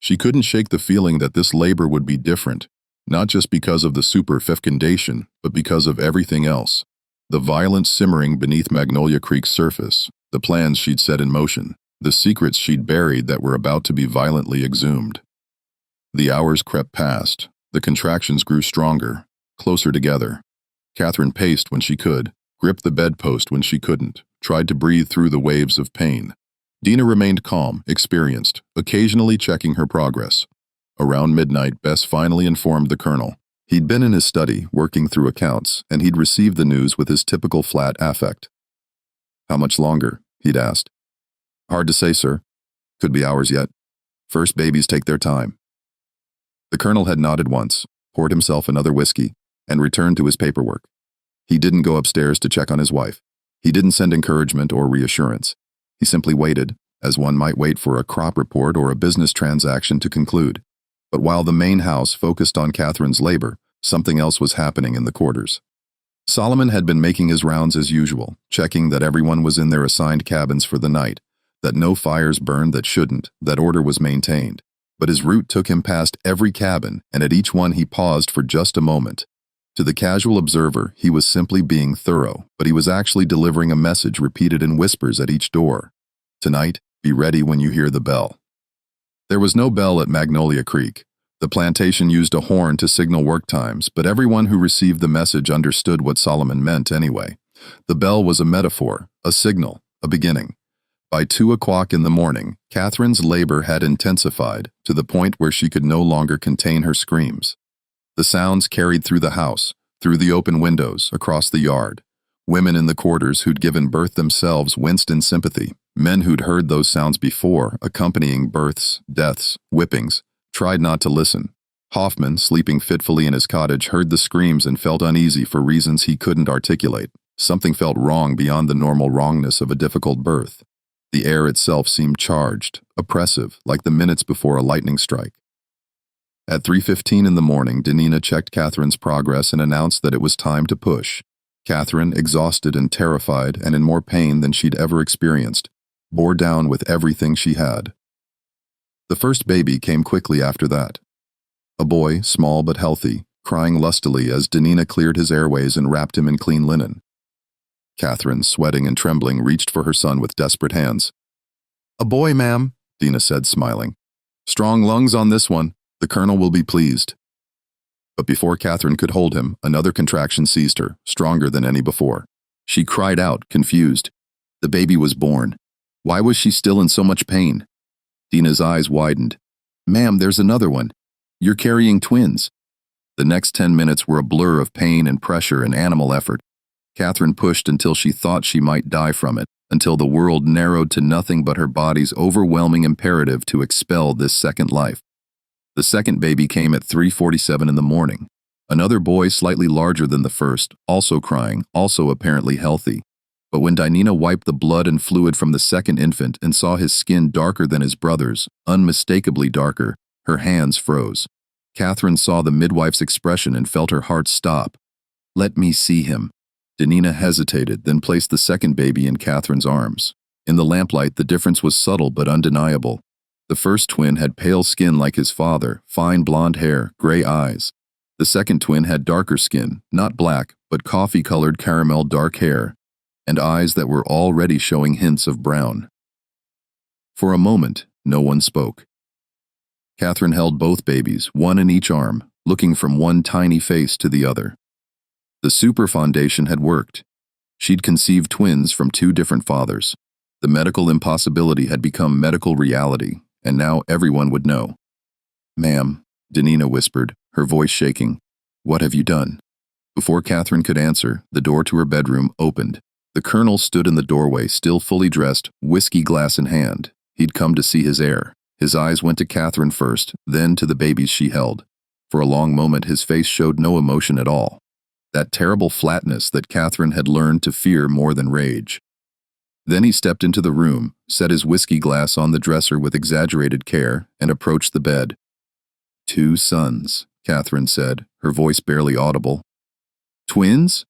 She couldn't shake the feeling that this labor would be different, not just because of the superfecundation, but because of everything else. The violence simmering beneath Magnolia Creek's surface, the plans she'd set in motion, the secrets she'd buried that were about to be violently exhumed. The hours crept past, the contractions grew stronger, closer together. Catherine paced when she could, gripped the bedpost when she couldn't, tried to breathe through the waves of pain. Dina remained calm, experienced, occasionally checking her progress. Around midnight, Bess finally informed the colonel. He'd been in his study, working through accounts, and he'd received the news with his typical flat affect. "How much longer?" he'd asked. "Hard to say, sir. Could be hours yet. First babies take their time." The colonel had nodded once, poured himself another whiskey, and returned to his paperwork. He didn't go upstairs to check on his wife. He didn't send encouragement or reassurance. He simply waited, as one might wait for a crop report or a business transaction to conclude. But while the main house focused on Catherine's labor, something else was happening in the quarters. Solomon had been making his rounds as usual, checking that everyone was in their assigned cabins for the night, that no fires burned that shouldn't, that order was maintained. But his route took him past every cabin, and at each one he paused for just a moment. To the casual observer, he was simply being thorough, but he was actually delivering a message repeated in whispers at each door. Tonight, be ready when you hear the bell. There was no bell at Magnolia Creek. The plantation used a horn to signal work times, but everyone who received the message understood what Solomon meant anyway. The bell was a metaphor, a signal, a beginning. By 2 o'clock in the morning, Catherine's labor had intensified to the point where she could no longer contain her screams. The sounds carried through the house, through the open windows, across the yard. Women in the quarters who'd given birth themselves winced in sympathy. Men who'd heard those sounds before, accompanying births, deaths, whippings, tried not to listen. Hoffman, sleeping fitfully in his cottage, heard the screams and felt uneasy for reasons he couldn't articulate. Something felt wrong beyond the normal wrongness of a difficult birth. The air itself seemed charged, oppressive, like the minutes before a lightning strike. At 3:15 in the morning, Danina checked Catherine's progress and announced that it was time to push. Catherine, exhausted and terrified and in more pain than she'd ever experienced, bore down with everything she had. The first baby came quickly after that. A boy, small but healthy, crying lustily as Danina cleared his airways and wrapped him in clean linen. Catherine, sweating and trembling, reached for her son with desperate hands. "A boy, ma'am," Dina said, smiling. "Strong lungs on this one. The colonel will be pleased." But before Catherine could hold him, another contraction seized her, stronger than any before. She cried out, confused. The baby was born. Why was she still in so much pain? Dina's eyes widened. "Ma'am, there's another one. You're carrying twins." The next 10 minutes were a blur of pain and pressure and animal effort. Catherine pushed until she thought she might die from it, until the world narrowed to nothing but her body's overwhelming imperative to expel this second life. The second baby came at 3:47 in the morning. Another boy slightly larger than the first, also crying, also apparently healthy. But when Danina wiped the blood and fluid from the second infant and saw his skin darker than his brother's, unmistakably darker, her hands froze. Catherine saw the midwife's expression and felt her heart stop. "Let me see him." Danina hesitated, then placed the second baby in Catherine's arms. In the lamplight, the difference was subtle but undeniable. The first twin had pale skin like his father, fine blonde hair, gray eyes. The second twin had darker skin, not black, but coffee-colored caramel dark hair, and eyes that were already showing hints of brown. For a moment, no one spoke. Catherine held both babies, one in each arm, looking from one tiny face to the other. The super foundation had worked. She'd conceived twins from 2 different fathers. The medical impossibility had become medical reality, and now everyone would know. "Ma'am," Danina whispered, her voice shaking, "what have you done?" Before Catherine could answer, the door to her bedroom opened. The colonel stood in the doorway, still fully dressed, whiskey glass in hand. He'd come to see his heir. His eyes went to Catherine first, then to the babies she held. For a long moment his face showed no emotion at all. That terrible flatness that Catherine had learned to fear more than rage. Then he stepped into the room, set his whiskey glass on the dresser with exaggerated care, and approached the bed. "2 sons," Catherine said, her voice barely audible. "Twins?"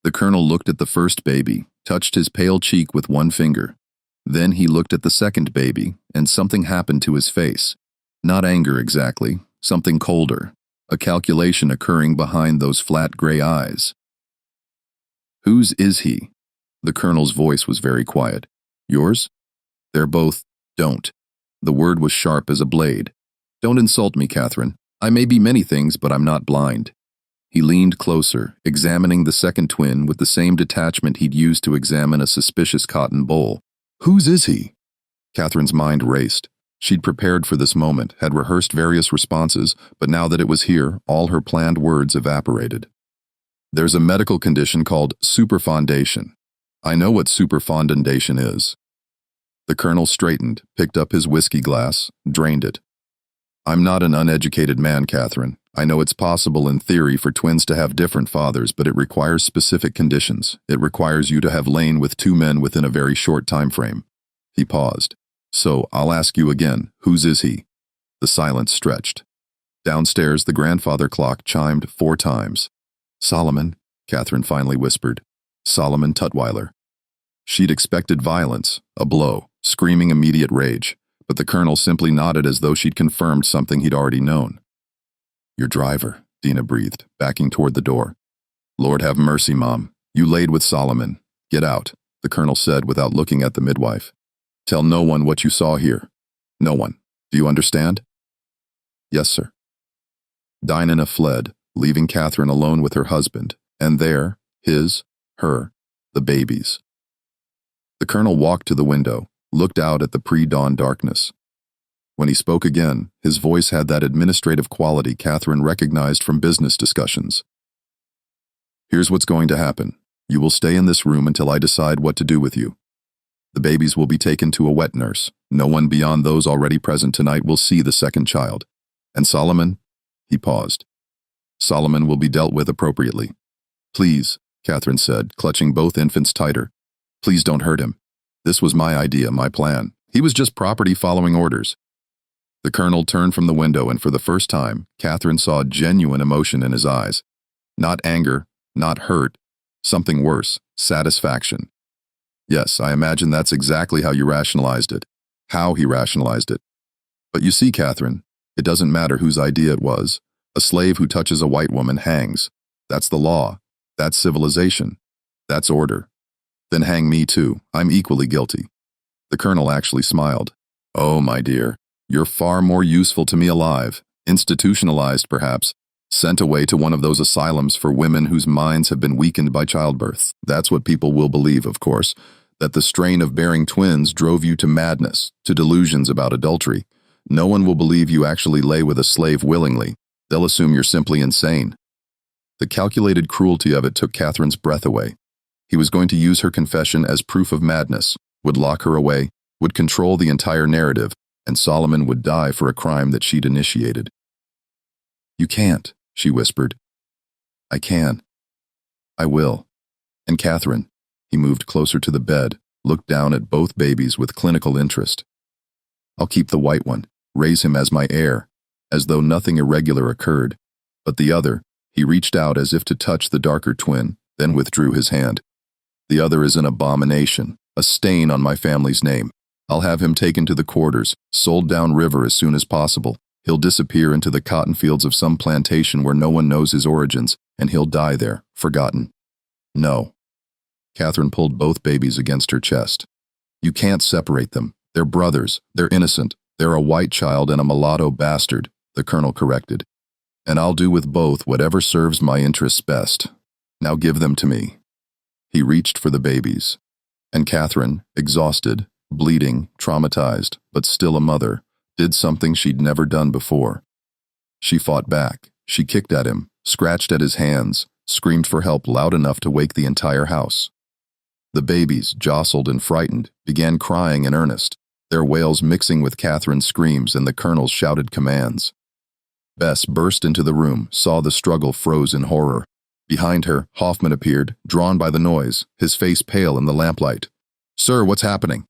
The colonel looked at the first baby, touched his pale cheek with one finger. Then he looked at the second baby, and something happened to his face. Not anger exactly, something colder, a calculation occurring behind those flat gray eyes. "Whose is he?" The colonel's voice was very quiet. "Yours?" "They're both, don't." The word was sharp as a blade. "Don't insult me, Catherine. I may be many things, but I'm not blind." He leaned closer, examining the second twin with the same detachment he'd used to examine a suspicious cotton bowl. "Whose is he?" Catherine's mind raced. She'd prepared for this moment, had rehearsed various responses, but now that it was here, all her planned words evaporated. "There's a medical condition called superfondation. I know what superfondation is." The colonel straightened, picked up his whiskey glass, drained it. "I'm not an uneducated man, Catherine. I know it's possible in theory for twins to have different fathers, but it requires specific conditions. It requires you to have lain with two men within a very short time frame. He paused. So, I'll ask you again, whose is he? The silence stretched. Downstairs, the grandfather clock chimed 4 times. Solomon, Catherine finally whispered. Solomon Tutwiler. She'd expected violence, a blow, screaming immediate rage, but the colonel simply nodded as though she'd confirmed something he'd already known. Your driver, Dina breathed, backing toward the door. Lord have mercy, Mom. You laid with Solomon. Get out, the colonel said without looking at the midwife. Tell no one what you saw here. No one. Do you understand? Yes, sir. Dinah fled, leaving Catherine alone with her husband, and there, her, the babies. The colonel walked to the window, looked out at the pre-dawn darkness. When he spoke again, his voice had that administrative quality Catherine recognized from business discussions. Here's what's going to happen. You will stay in this room until I decide what to do with you. The babies will be taken to a wet nurse. No one beyond those already present tonight will see the second child. And Solomon? He paused. Solomon will be dealt with appropriately. Please, Catherine said, clutching both infants tighter. Please don't hurt him. This was my idea, my plan. He was just property following orders. The colonel turned from the window, and for the first time, Catherine saw genuine emotion in his eyes. Not anger, not hurt, something worse, satisfaction. Yes, I imagine that's exactly how you rationalized it, how he rationalized it. But you see, Catherine, it doesn't matter whose idea it was. A slave who touches a white woman hangs. That's the law. That's civilization. That's order. Then hang me too. I'm equally guilty. The colonel actually smiled. Oh, my dear, you're far more useful to me alive, institutionalized perhaps, sent away to one of those asylums for women whose minds have been weakened by childbirth. That's what people will believe, of course, that the strain of bearing twins drove you to madness, to delusions about adultery. No one will believe you actually lay with a slave willingly. They'll assume you're simply insane. The calculated cruelty of it took Catherine's breath away. He was going to use her confession as proof of madness, would lock her away, would control the entire narrative, and Solomon would die for a crime that she'd initiated. You can't, she whispered. I can. I will. And Catherine, he moved closer to the bed, looked down at both babies with clinical interest. I'll keep the white one, raise him as my heir, as though nothing irregular occurred. But the other, he reached out as if to touch the darker twin, then withdrew his hand. The other is an abomination, a stain on my family's name. I'll have him taken to the quarters, sold down river as soon as possible. He'll disappear into the cotton fields of some plantation where no one knows his origins, and he'll die there, forgotten. No. Catherine pulled both babies against her chest. You can't separate them. They're brothers. They're innocent. They're a white child and a mulatto bastard, the colonel corrected. And I'll do with both whatever serves my interests best. Now give them to me. He reached for the babies. And Catherine, exhausted, bleeding, traumatized, but still a mother, did something she'd never done before. She fought back. She kicked at him, scratched at his hands, screamed for help loud enough to wake the entire house. The babies, jostled and frightened, began crying in earnest, their wails mixing with Catherine's screams and the colonel's shouted commands. Bess burst into the room, saw the struggle, froze in horror. Behind her, Hoffman appeared, drawn by the noise, his face pale in the lamplight. Sir, what's happening?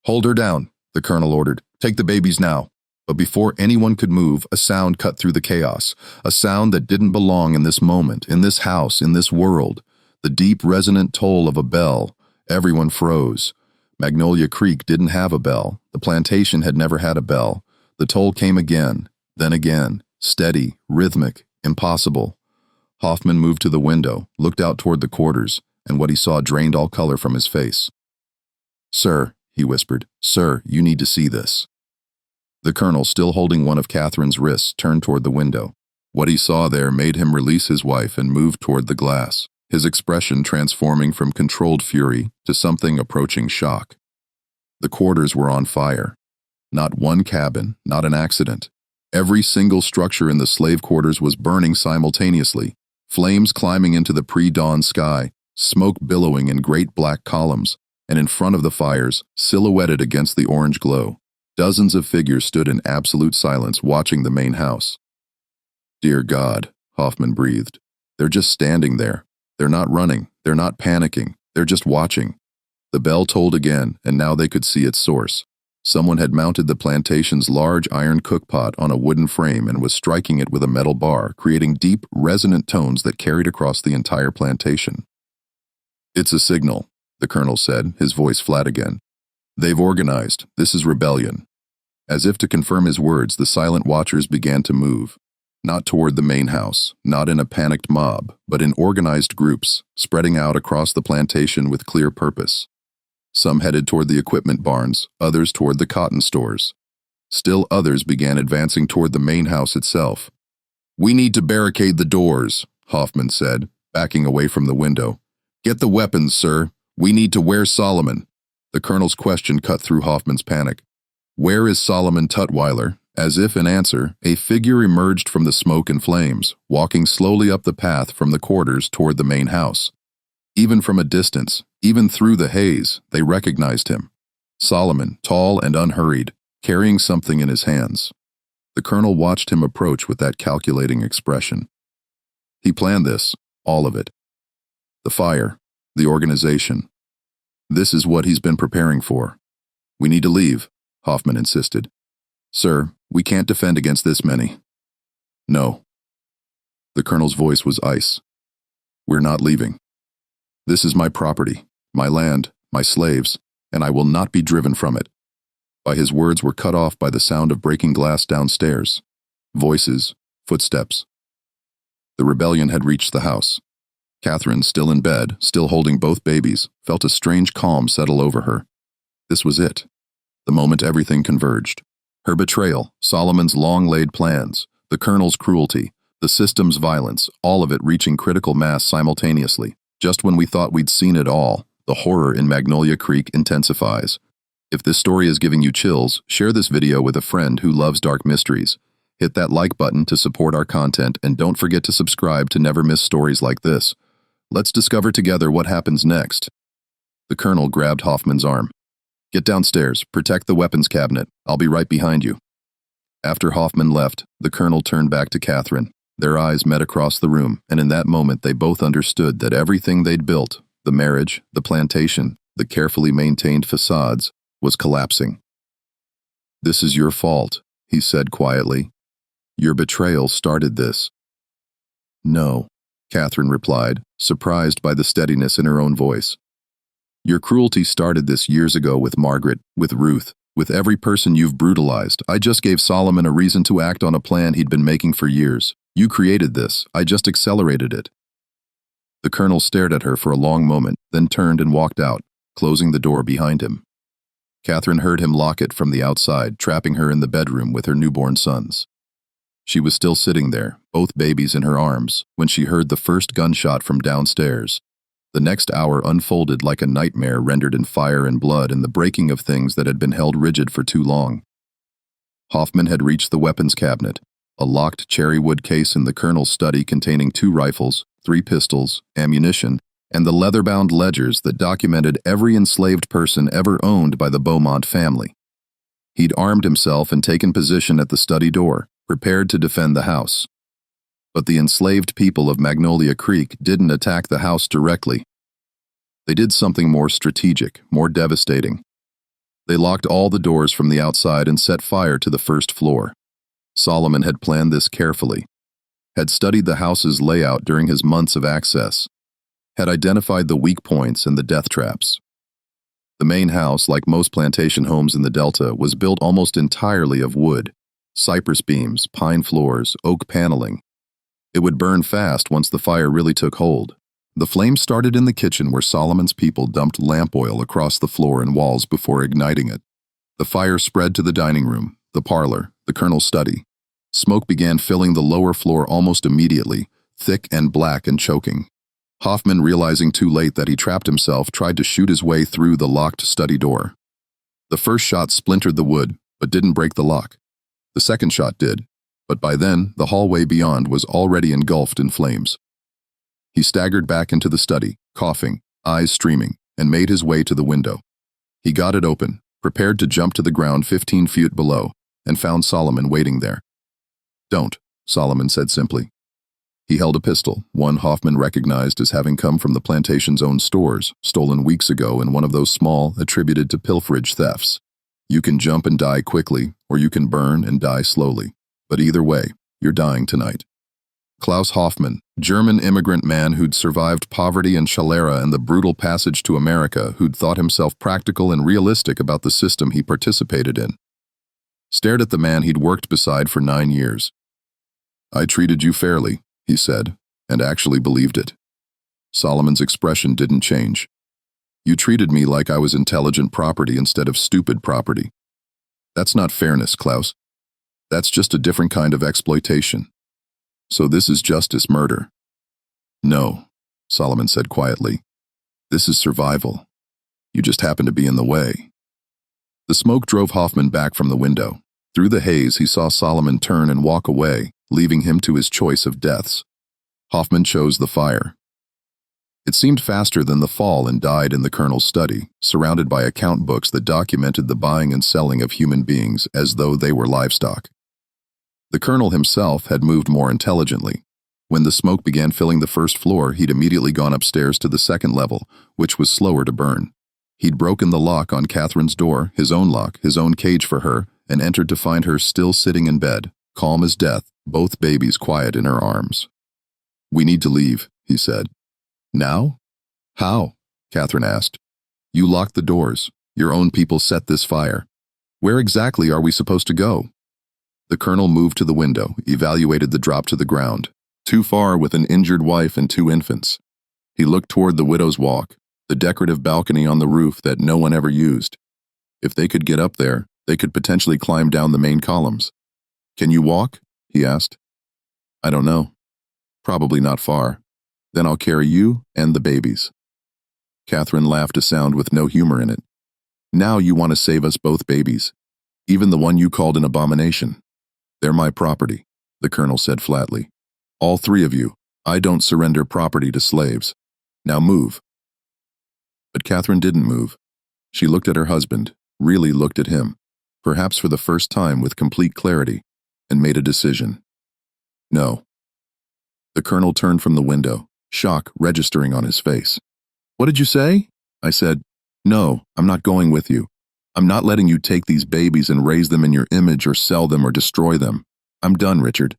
Hold her down, the colonel ordered. Take the babies now. But before anyone could move, a sound cut through the chaos, a sound that didn't belong in this moment, in this house, in this world. The deep, resonant toll of a bell. Everyone froze. Magnolia Creek didn't have a bell. The plantation had never had a bell. The toll came again, then again, steady, rhythmic, impossible. Hoffman moved to the window, looked out toward the quarters, and what he saw drained all color from his face. Sir, he whispered, Sir, you need to see this. The colonel, still holding one of Catherine's wrists, turned toward the window. What he saw there made him release his wife and move toward the glass, his expression transforming from controlled fury to something approaching shock. The quarters were on fire. Not one cabin, not an accident. Every single structure in the slave quarters was burning simultaneously, flames climbing into the pre-dawn sky, smoke billowing in great black columns, and in front of the fires, silhouetted against the orange glow, dozens of figures stood in absolute silence watching the main house. Dear God, Hoffman breathed. They're just standing there. They're not running. They're not panicking. They're just watching. The bell tolled again, and now they could see its source. Someone had mounted the plantation's large iron cookpot on a wooden frame and was striking it with a metal bar, creating deep, resonant tones that carried across the entire plantation. It's a signal, the colonel said, his voice flat again. They've organized. This is rebellion. As if to confirm his words, the silent watchers began to move. Not toward the main house, not in a panicked mob, but in organized groups, spreading out across the plantation with clear purpose. Some headed toward the equipment barns, others toward the cotton stores. Still others began advancing toward the main house itself. We need to barricade the doors, Hoffman said, backing away from the window. Get the weapons, sir. We need to where's Solomon? The colonel's question cut through Hoffman's panic. Where is Solomon Tutwiler? As if in answer, a figure emerged from the smoke and flames, walking slowly up the path from the quarters toward the main house. Even from a distance, even through the haze, they recognized him. Solomon, tall and unhurried, carrying something in his hands. The colonel watched him approach with that calculating expression. He planned this, all of it. The fire, the organization. This is what he's been preparing for. We need to leave, Hoffman insisted. Sir, we can't defend against this many. No. The colonel's voice was ice. We're not leaving. This is my property, my land, my slaves, and I will not be driven from it. By his words were cut off by the sound of breaking glass downstairs. Voices, footsteps. The rebellion had reached the house. Catherine, still in bed, still holding both babies, felt a strange calm settle over her. This was it. The moment everything converged. Her betrayal, Solomon's long-laid plans, the colonel's cruelty, the system's violence, all of it reaching critical mass simultaneously. Just when we thought we'd seen it all, the horror in Magnolia Creek intensifies. If this story is giving you chills, share this video with a friend who loves dark mysteries. Hit that like button to support our content, and don't forget to subscribe to never miss stories like this. Let's discover together what happens next. The colonel grabbed Hoffman's arm. Get downstairs, protect the weapons cabinet. I'll be right behind you. After Hoffman left, the colonel turned back to Catherine. Their eyes met across the room, and in that moment they both understood that everything they'd built, the marriage, the plantation, the carefully maintained facades, was collapsing. This is your fault, he said quietly. Your betrayal started this. No, Catherine replied, surprised by the steadiness in her own voice. Your cruelty started this years ago with Margaret, with Ruth, with every person you've brutalized. I just gave Solomon a reason to act on a plan he'd been making for years. You created this. I just accelerated it. The colonel stared at her for a long moment, then turned and walked out, closing the door behind him. Catherine heard him lock it from the outside, trapping her in the bedroom with her newborn sons. She was still sitting there, both babies in her arms, when she heard the first gunshot from downstairs. The next hour unfolded like a nightmare rendered in fire and blood and the breaking of things that had been held rigid for too long. Hoffman had reached the weapons cabinet, a locked cherry wood case in the colonel's study containing 2 rifles, 3 pistols, ammunition, and the leather-bound ledgers that documented every enslaved person ever owned by the Beaumont family. He'd armed himself and taken position at the study door, prepared to defend the house. But the enslaved people of Magnolia Creek didn't attack the house directly. They did something more strategic, more devastating. They locked all the doors from the outside and set fire to the first floor. Solomon had planned this carefully, had studied the house's layout during his months of access, had identified the weak points and the death traps. The main house, like most plantation homes in the Delta, was built almost entirely of wood, cypress beams, pine floors, oak paneling. It would burn fast once the fire really took hold. The flames started in the kitchen where Solomon's people dumped lamp oil across the floor and walls before igniting it. The fire spread to the dining room, the parlor, the colonel's study. Smoke began filling the lower floor almost immediately, thick and black and choking. Hoffman, realizing too late that he trapped himself, tried to shoot his way through the locked study door. The first shot splintered the wood, but didn't break the lock. The second shot did, but by then, the hallway beyond was already engulfed in flames. He staggered back into the study, coughing, eyes streaming, and made his way to the window. He got it open, prepared to jump to the ground 15 feet below, and found Solomon waiting there. Don't, Solomon said simply. He held a pistol, one Hoffman recognized as having come from the plantation's own stores, stolen weeks ago in one of those small, attributed to pilferage thefts. You can jump and die quickly, or you can burn and die slowly. But either way, you're dying tonight. Klaus Hoffman, German immigrant man who'd survived poverty and cholera and the brutal passage to America, who'd thought himself practical and realistic about the system he participated in, stared at the man he'd worked beside for 9 years. I treated you fairly, he said, and actually believed it. Solomon's expression didn't change. You treated me like I was intelligent property instead of stupid property. That's not fairness, Klaus. That's just a different kind of exploitation. So this is justice murder. No, Solomon said quietly. This is survival. You just happen to be in the way. The smoke drove Hoffman back from the window. Through the haze, he saw Solomon turn and walk away, leaving him to his choice of deaths. Hoffman chose the fire. It seemed faster than the fall and died in the colonel's study, surrounded by account books that documented the buying and selling of human beings as though they were livestock. The colonel himself had moved more intelligently. When the smoke began filling the first floor, he'd immediately gone upstairs to the second level, which was slower to burn. He'd broken the lock on Catherine's door, his own lock, his own cage for her, and entered to find her still sitting in bed, calm as death, both babies quiet in her arms. We need to leave, he said. Now? How? Catherine asked. You locked the doors. Your own people set this fire. Where exactly are we supposed to go? The colonel moved to the window, evaluated the drop to the ground. Too far with an injured wife and 2 infants. He looked toward the widow's walk, the decorative balcony on the roof that no one ever used. If they could get up there, they could potentially climb down the main columns. Can you walk? He asked. I don't know. Probably not far. Then I'll carry you and the babies. Catherine laughed a sound with no humor in it. Now you want to save us both babies. Even the one you called an abomination. They're my property, the colonel said flatly. All 3 of you. I don't surrender property to slaves. Now move. But Catherine didn't move. She looked at her husband, really looked at him, perhaps for the first time with complete clarity, and made a decision. No. The colonel turned from the window, shock registering on his face. What did you say? I said, no, I'm not going with you. I'm not letting you take these babies and raise them in your image or sell them or destroy them. I'm done, Richard.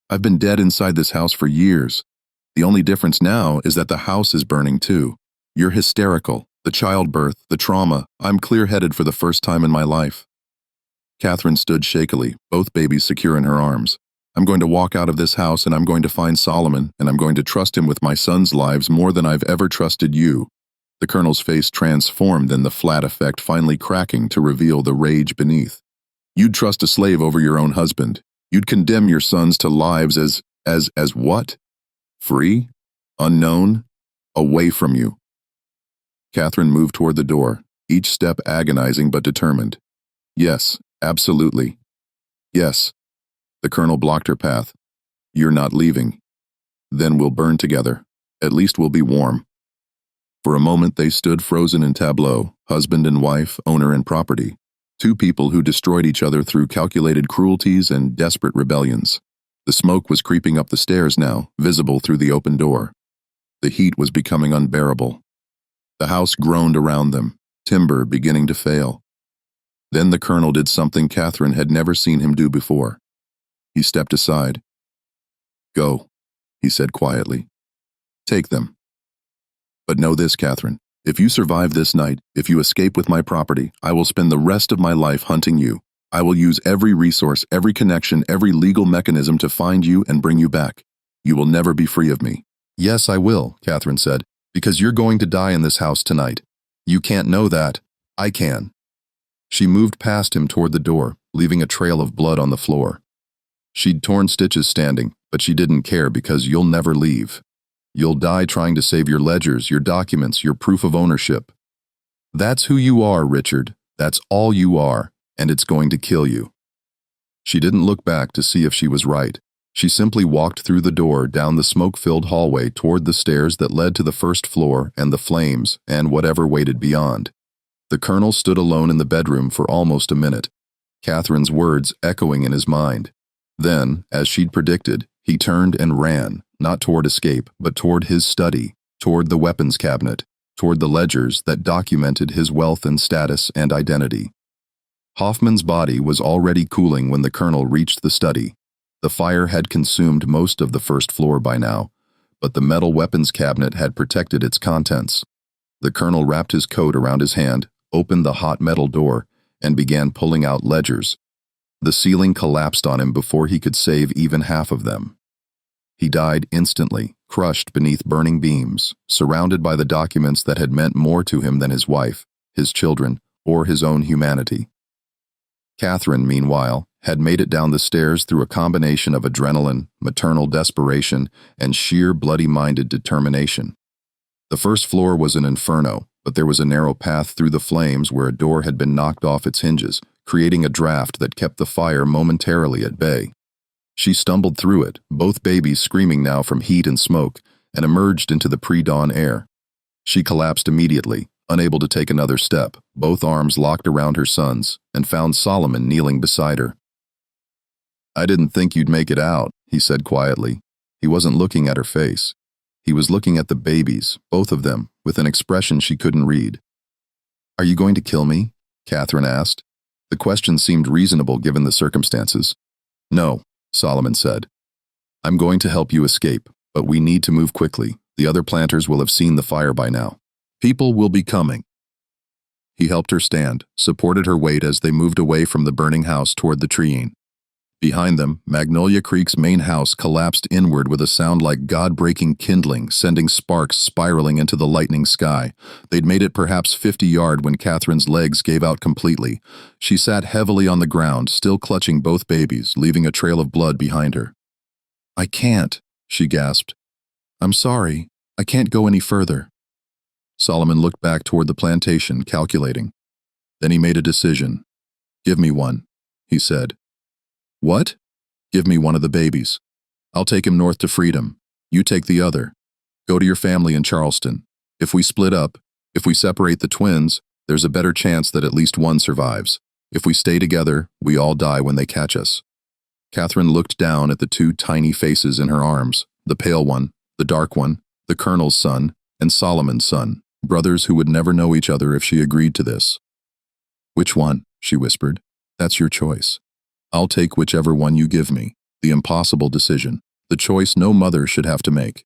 I've been dead inside this house for years. The only difference now is that the house is burning too. You're hysterical. The childbirth, the trauma. I'm clear-headed for the first time in my life. Catherine stood shakily, both babies secure in her arms. I'm going to walk out of this house and I'm going to find Solomon and I'm going to trust him with my sons' lives more than I've ever trusted you. The colonel's face transformed, then the flat effect finally cracking to reveal the rage beneath. You'd trust a slave over your own husband. You'd condemn your sons to lives as what? Free? Unknown? Away from you. Catherine moved toward the door, each step agonizing but determined. Yes, absolutely. Yes. The colonel blocked her path. You're not leaving. Then we'll burn together. At least we'll be warm. For a moment they stood frozen in tableau, husband and wife, owner and property. 2 people who destroyed each other through calculated cruelties and desperate rebellions. The smoke was creeping up the stairs now, visible through the open door. The heat was becoming unbearable. The house groaned around them, timber beginning to fail. Then the colonel did something Catherine had never seen him do before. He stepped aside. Go, he said quietly. Take them. But know this, Catherine. If you survive this night, if you escape with my property, I will spend the rest of my life hunting you. I will use every resource, every connection, every legal mechanism to find you and bring you back. You will never be free of me. Yes, I will, Catherine said, because you're going to die in this house tonight. You can't know that. I can. She moved past him toward the door, leaving a trail of blood on the floor. She'd torn stitches standing, but she didn't care because you'll never leave. You'll die trying to save your ledgers, your documents, your proof of ownership. That's who you are, Richard. That's all you are, and it's going to kill you. She didn't look back to see if she was right. She simply walked through the door down the smoke-filled hallway toward the stairs that led to the first floor and the flames and whatever waited beyond. The colonel stood alone in the bedroom for almost a minute, Catherine's words echoing in his mind. Then, as she'd predicted, he turned and ran, not toward escape, but toward his study, toward the weapons cabinet, toward the ledgers that documented his wealth and status and identity. Hoffman's body was already cooling when the colonel reached the study. The fire had consumed most of the first floor by now, but the metal weapons cabinet had protected its contents. The colonel wrapped his coat around his hand, opened the hot metal door, and began pulling out ledgers. The ceiling collapsed on him before he could save even half of them. He died instantly, crushed beneath burning beams, surrounded by the documents that had meant more to him than his wife, his children, or his own humanity. Catherine, meanwhile, had made it down the stairs through a combination of adrenaline, maternal desperation, and sheer bloody-minded determination. The first floor was an inferno, but there was a narrow path through the flames where a door had been knocked off its hinges, creating a draft that kept the fire momentarily at bay. She stumbled through it, both babies screaming now from heat and smoke, and emerged into the pre-dawn air. She collapsed immediately, unable to take another step, both arms locked around her sons, and found Solomon kneeling beside her. "I didn't think you'd make it out," he said quietly. He wasn't looking at her face. He was looking at the babies, both of them, with an expression she couldn't read. "Are you going to kill me?" Catherine asked. The question seemed reasonable given the circumstances. "No," Solomon said. "I'm going to help you escape, but we need to move quickly. The other planters will have seen the fire by now. People will be coming." He helped her stand, supported her weight as they moved away from the burning house toward the treeing. Behind them, Magnolia Creek's main house collapsed inward with a sound like God-breaking kindling, sending sparks spiraling into the lightning sky. They'd made it perhaps 50 yards when Catherine's legs gave out completely. She sat heavily on the ground, still clutching both babies, leaving a trail of blood behind her. "I can't," she gasped. "I'm sorry. I can't go any further." Solomon looked back toward the plantation, calculating. Then he made a decision. "Give me one," he said. "What?" "Give me one of the babies. I'll take him north to freedom. You take the other. Go to your family in Charleston. If we split up, if we separate the twins, there's a better chance that at least one survives. If we stay together, we all die when they catch us." Catherine looked down at the two tiny faces in her arms, the pale one, the dark one, the colonel's son, and Solomon's son, brothers who would never know each other if she agreed to this. "Which one?" she whispered. "That's your choice. I'll take whichever one you give me, the impossible decision, the choice no mother should have to make."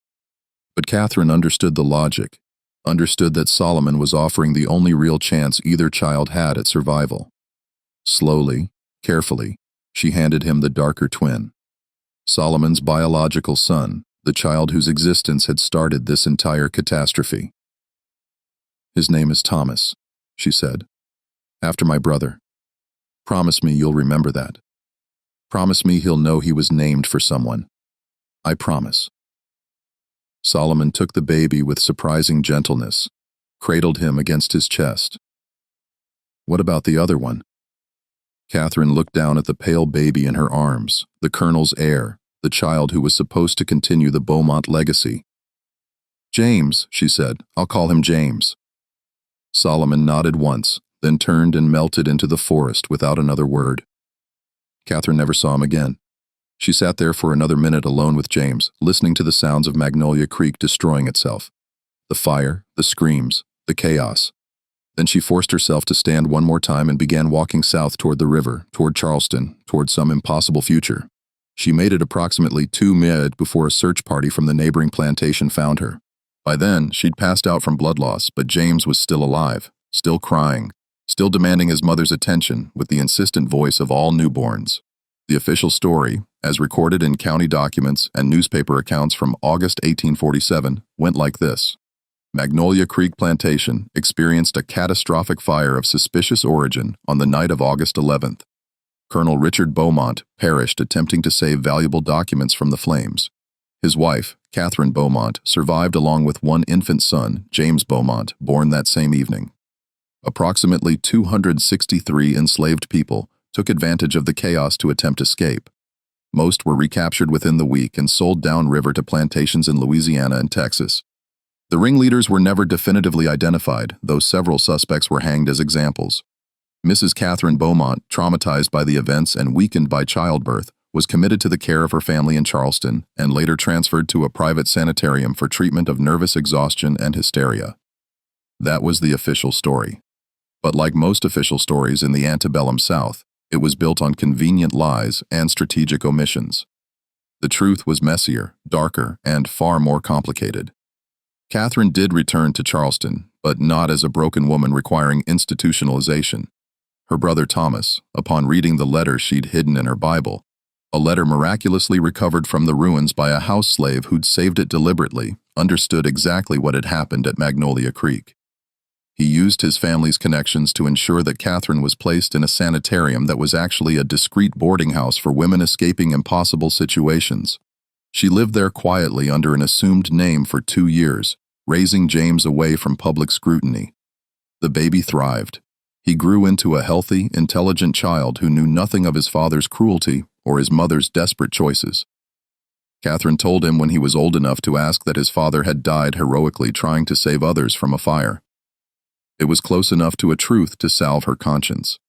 But Catherine understood the logic, understood that Solomon was offering the only real chance either child had at survival. Slowly, carefully, she handed him the darker twin. Solomon's biological son, the child whose existence had started this entire catastrophe. "His name is Thomas," she said. "After my brother. Promise me you'll remember that. Promise me he'll know he was named for someone. I promise." Solomon took the baby with surprising gentleness, cradled him against his chest. "What about the other one?" Catherine looked down at the pale baby in her arms, the colonel's heir, the child who was supposed to continue the Beaumont legacy. "James," she said. "I'll call him James." Solomon nodded once, then turned and melted into the forest without another word. Catherine never saw him again. She sat there for another minute alone with James, listening to the sounds of Magnolia Creek destroying itself. The fire, the screams, the chaos. Then she forced herself to stand one more time and began walking south toward the river, toward Charleston, toward some impossible future. She made it approximately 2 before a search party from the neighboring plantation found her. By then, she'd passed out from blood loss, but James was still alive, still crying, still demanding his mother's attention with the insistent voice of all newborns. The official story, as recorded in county documents and newspaper accounts from August 1847, went like this. Magnolia Creek Plantation experienced a catastrophic fire of suspicious origin on the night of August 11th. Colonel Richard Beaumont perished attempting to save valuable documents from the flames. His wife, Catherine Beaumont, survived along with one infant son, James Beaumont, born that same evening. Approximately 263 enslaved people took advantage of the chaos to attempt escape. Most were recaptured within the week and sold downriver to plantations in Louisiana and Texas. The ringleaders were never definitively identified, though several suspects were hanged as examples. Mrs. Catherine Beaumont, traumatized by the events and weakened by childbirth, was committed to the care of her family in Charleston, and later transferred to a private sanitarium for treatment of nervous exhaustion and hysteria. That was the official story. But like most official stories in the antebellum South, it was built on convenient lies and strategic omissions. The truth was messier, darker, and far more complicated. Catherine did return to Charleston, but not as a broken woman requiring institutionalization. Her brother Thomas, upon reading the letter she'd hidden in her Bible, a letter miraculously recovered from the ruins by a house slave who'd saved it deliberately, understood exactly what had happened at Magnolia Creek. He used his family's connections to ensure that Catherine was placed in a sanitarium that was actually a discreet boarding house for women escaping impossible situations. She lived there quietly under an assumed name for 2 years, raising James away from public scrutiny. The baby thrived. He grew into a healthy, intelligent child who knew nothing of his father's cruelty or his mother's desperate choices. Catherine told him when he was old enough to ask that his father had died heroically trying to save others from a fire. It was close enough to a truth to salve her conscience.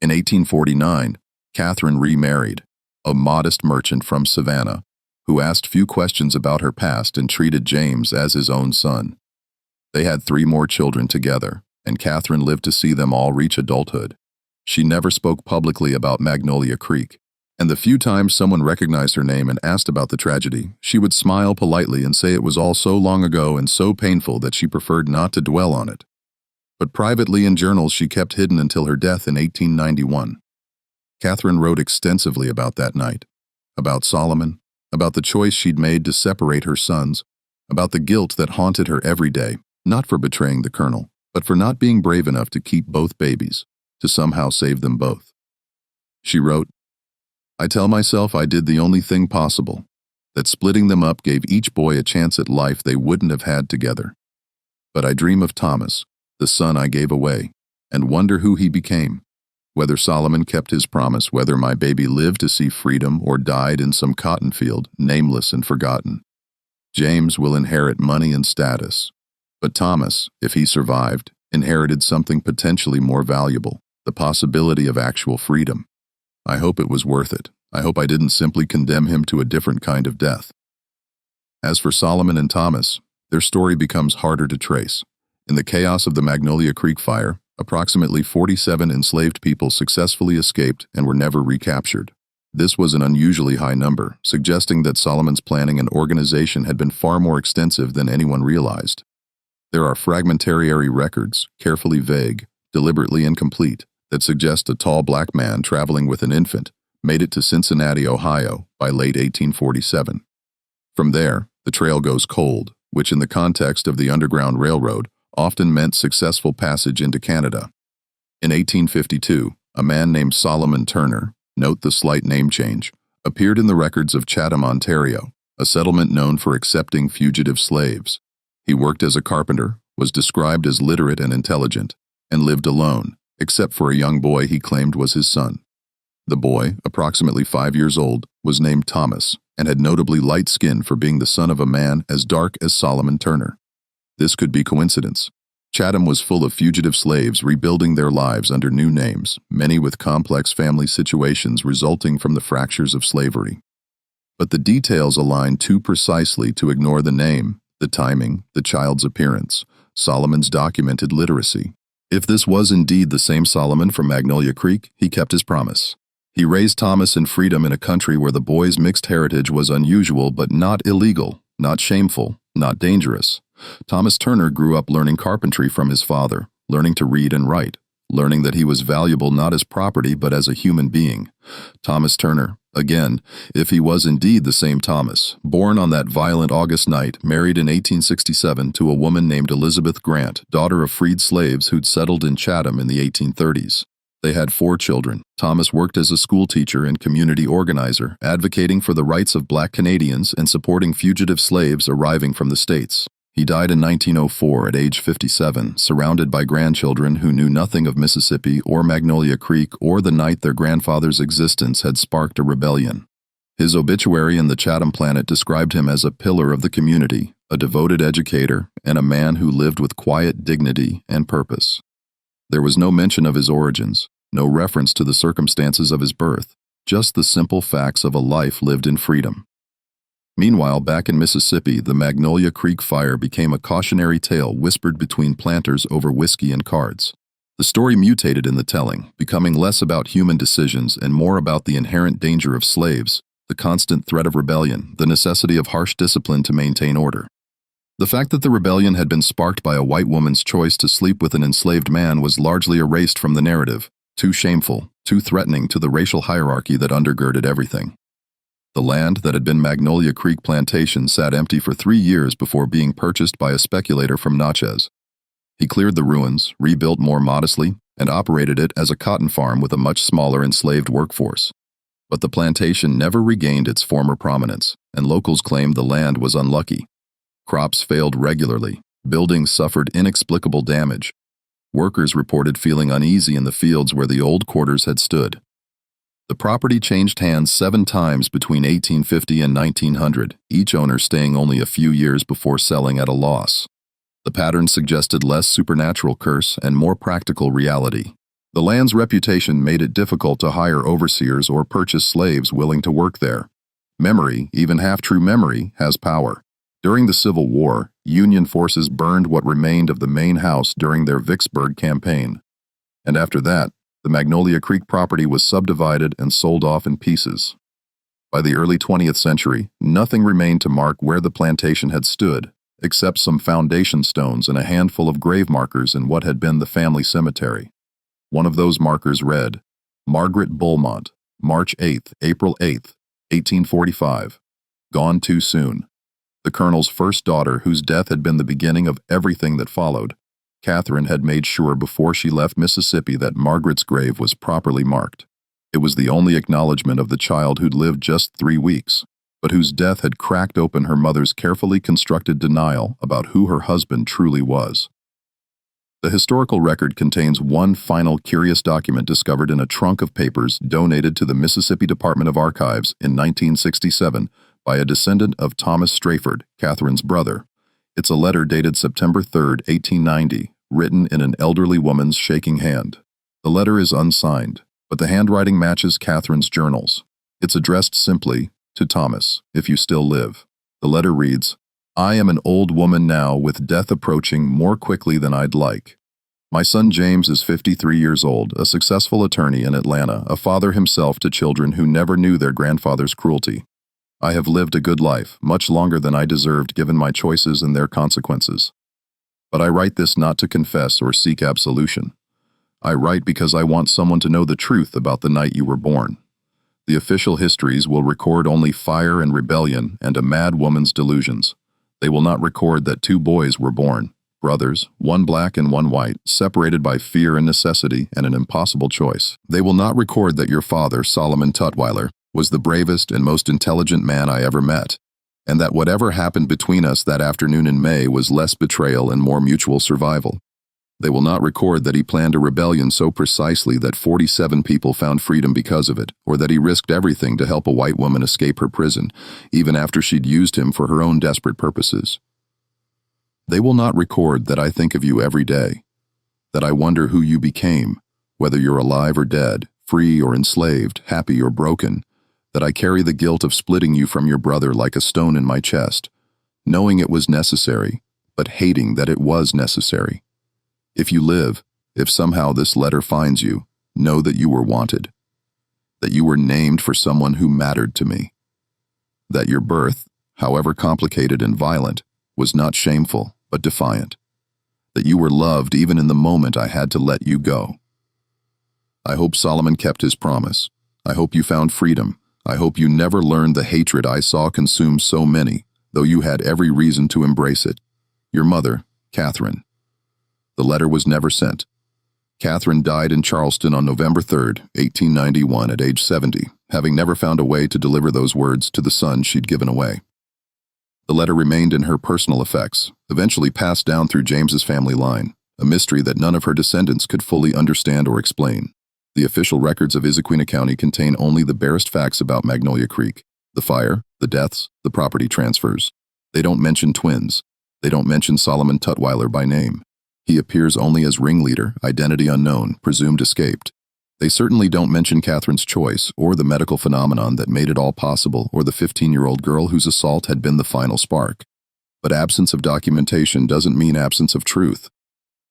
In 1849, Catherine remarried, a modest merchant from Savannah, who asked few questions about her past and treated James as his own son. They had 3 more children together, and Catherine lived to see them all reach adulthood. She never spoke publicly about Magnolia Creek, and the few times someone recognized her name and asked about the tragedy, she would smile politely and say it was all so long ago and so painful that she preferred not to dwell on it. But privately in journals she kept hidden until her death in 1891. Catherine wrote extensively about that night, about Solomon, about the choice she'd made to separate her sons, about the guilt that haunted her every day, not for betraying the colonel, but for not being brave enough to keep both babies, to somehow save them both. She wrote, "I tell myself I did the only thing possible, that splitting them up gave each boy a chance at life they wouldn't have had together. But I dream of Thomas, the son I gave away, and wonder who he became, whether Solomon kept his promise, whether my baby lived to see freedom or died in some cotton field, nameless and forgotten. James will inherit money and status, but Thomas, if he survived, inherited something potentially more valuable, the possibility of actual freedom. I hope it was worth it. I hope I didn't simply condemn him to a different kind of death." As for Solomon and Thomas, their story becomes harder to trace. In the chaos of the Magnolia Creek fire, approximately 47 enslaved people successfully escaped and were never recaptured. This was an unusually high number, suggesting that Solomon's planning and organization had been far more extensive than anyone realized. There are fragmentary records, carefully vague, deliberately incomplete, that suggest a tall black man traveling with an infant made it to Cincinnati, Ohio, by late 1847. From there, the trail goes cold, which in the context of the Underground Railroad often meant successful passage into Canada. In 1852, a man named Solomon Turner, note the slight name change, appeared in the records of Chatham, Ontario, a settlement known for accepting fugitive slaves. He worked as a carpenter, was described as literate and intelligent, and lived alone, except for a young boy he claimed was his son. The boy, approximately 5 years old, was named Thomas and had notably light skin for being the son of a man as dark as Solomon Turner. This could be coincidence. Chatham was full of fugitive slaves rebuilding their lives under new names, many with complex family situations resulting from the fractures of slavery. But the details align too precisely to ignore the name, the timing, the child's appearance, Solomon's documented literacy. If this was indeed the same Solomon from Magnolia Creek, he kept his promise. He raised Thomas in freedom in a country where the boy's mixed heritage was unusual but not illegal, not shameful, not dangerous. Thomas Turner grew up learning carpentry from his father, learning to read and write, learning that he was valuable not as property but as a human being. Thomas Turner, again, if he was indeed the same Thomas, born on that violent August night, married in 1867 to a woman named Elizabeth Grant, daughter of freed slaves who'd settled in Chatham in the 1830s. They had 4 children. Thomas worked as a school teacher and community organizer, advocating for the rights of Black Canadians and supporting fugitive slaves arriving from the States. He died in 1904 at age 57, surrounded by grandchildren who knew nothing of Mississippi or Magnolia Creek or the night their grandfather's existence had sparked a rebellion. His obituary in the Chatham Planet described him as a pillar of the community, a devoted educator, and a man who lived with quiet dignity and purpose. There was no mention of his origins, no reference to the circumstances of his birth. just the simple facts of a life lived in freedom. Meanwhile, back in Mississippi, the Magnolia Creek fire became a cautionary tale whispered between planters over whiskey and cards. The story mutated in the telling, becoming less about human decisions and more about the inherent danger of slaves, the constant threat of rebellion, the necessity of harsh discipline to maintain order. The fact that the rebellion had been sparked by a white woman's choice to sleep with an enslaved man was largely erased from the narrative, too shameful, too threatening to the racial hierarchy that undergirded everything. The land that had been Magnolia Creek Plantation sat empty for 3 years before being purchased by a speculator from Natchez. He cleared the ruins, rebuilt more modestly, and operated it as a cotton farm with a much smaller enslaved workforce. But the plantation never regained its former prominence, and locals claimed the land was unlucky. Crops failed regularly, buildings suffered inexplicable damage. Workers reported feeling uneasy in the fields where the old quarters had stood. The property changed hands 7 times between 1850 and 1900, each owner staying only a few years before selling at a loss. The pattern suggested less supernatural curse and more practical reality. The land's reputation made it difficult to hire overseers or purchase slaves willing to work there. Memory, even half-true memory, has power. During the Civil War, Union forces burned what remained of the main house during their Vicksburg campaign. And after that, the Magnolia Creek property was subdivided and sold off in pieces. By the early 20th century, nothing remained to mark where the plantation had stood, except some foundation stones and a handful of grave markers in what had been the family cemetery. One of those markers read, Margaret Beaumont, March 8th, April 8th, 1845. Gone too soon. The colonel's first daughter, whose death had been the beginning of everything that followed. Catherine had made sure before she left Mississippi that Margaret's grave was properly marked. It was the only acknowledgement of the child who'd lived just 3 weeks, but whose death had cracked open her mother's carefully constructed denial about who her husband truly was. The historical record contains one final curious document discovered in a trunk of papers donated to the Mississippi Department of Archives in 1967 by a descendant of Thomas Strafford, Catherine's brother. It's a letter dated September 3, 1890, written in an elderly woman's shaking hand. The letter is unsigned, but the handwriting matches Catherine's journals. It's addressed simply, to Thomas, if you still live. The letter reads, I am an old woman now with death approaching more quickly than I'd like. My son James is 53 years old, a successful attorney in Atlanta, a father himself to children who never knew their grandfather's cruelty. I have lived a good life, much longer than I deserved given my choices and their consequences. But I write this not to confess or seek absolution. I write because I want someone to know the truth about the night you were born. The official histories will record only fire and rebellion and a mad woman's delusions. They will not record that 2 boys were born, brothers, one black and one white, separated by fear and necessity and an impossible choice. They will not record that your father, Solomon Tutwiler, was the bravest and most intelligent man I ever met, and that whatever happened between us that afternoon in May was less betrayal and more mutual survival. They will not record that he planned a rebellion so precisely that 47 people found freedom because of it, or that he risked everything to help a white woman escape her prison, even after she'd used him for her own desperate purposes. They will not record that I think of you every day, that I wonder who you became, whether you're alive or dead, free or enslaved, happy or broken, that I carry the guilt of splitting you from your brother like a stone in my chest, knowing it was necessary, but hating that it was necessary. If you live, if somehow this letter finds you, know that you were wanted, that you were named for someone who mattered to me, that your birth, however complicated and violent, was not shameful, but defiant, that you were loved even in the moment I had to let you go. I hope Solomon kept his promise. I hope you found freedom. I hope you never learned the hatred I saw consume so many, though you had every reason to embrace it. Your mother, Catherine. The letter was never sent. Catherine died in Charleston on November 3, 1891, at age 70, having never found a way to deliver those words to the son she'd given away. The letter remained in her personal effects, eventually passed down through James's family line, a mystery that none of her descendants could fully understand or explain. The official records of Issaquena County contain only the barest facts about Magnolia Creek, the fire, the deaths, the property transfers. They don't mention twins. They don't mention Solomon Tutwiler by name. He appears only as ringleader, identity unknown, presumed escaped. They certainly don't mention Catherine's choice, or the medical phenomenon that made it all possible, or the 15-year-old girl whose assault had been the final spark. But absence of documentation doesn't mean absence of truth.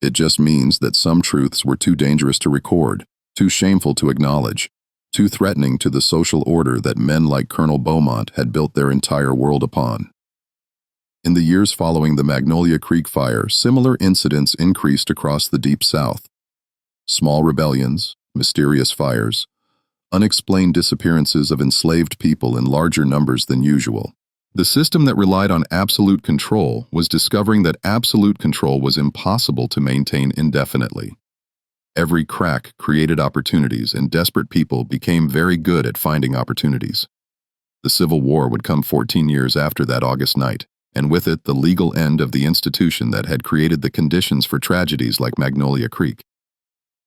It just means that some truths were too dangerous to record, too shameful to acknowledge, too threatening to the social order that men like Colonel Beaumont had built their entire world upon. In the years following the Magnolia Creek fire, similar incidents increased across the Deep South. Small rebellions, mysterious fires, unexplained disappearances of enslaved people in larger numbers than usual. The system that relied on absolute control was discovering that absolute control was impossible to maintain indefinitely. Every crack created opportunities, and desperate people became very good at finding opportunities. The Civil War would come 14 years after that August night, and with it the legal end of the institution that had created the conditions for tragedies like Magnolia Creek.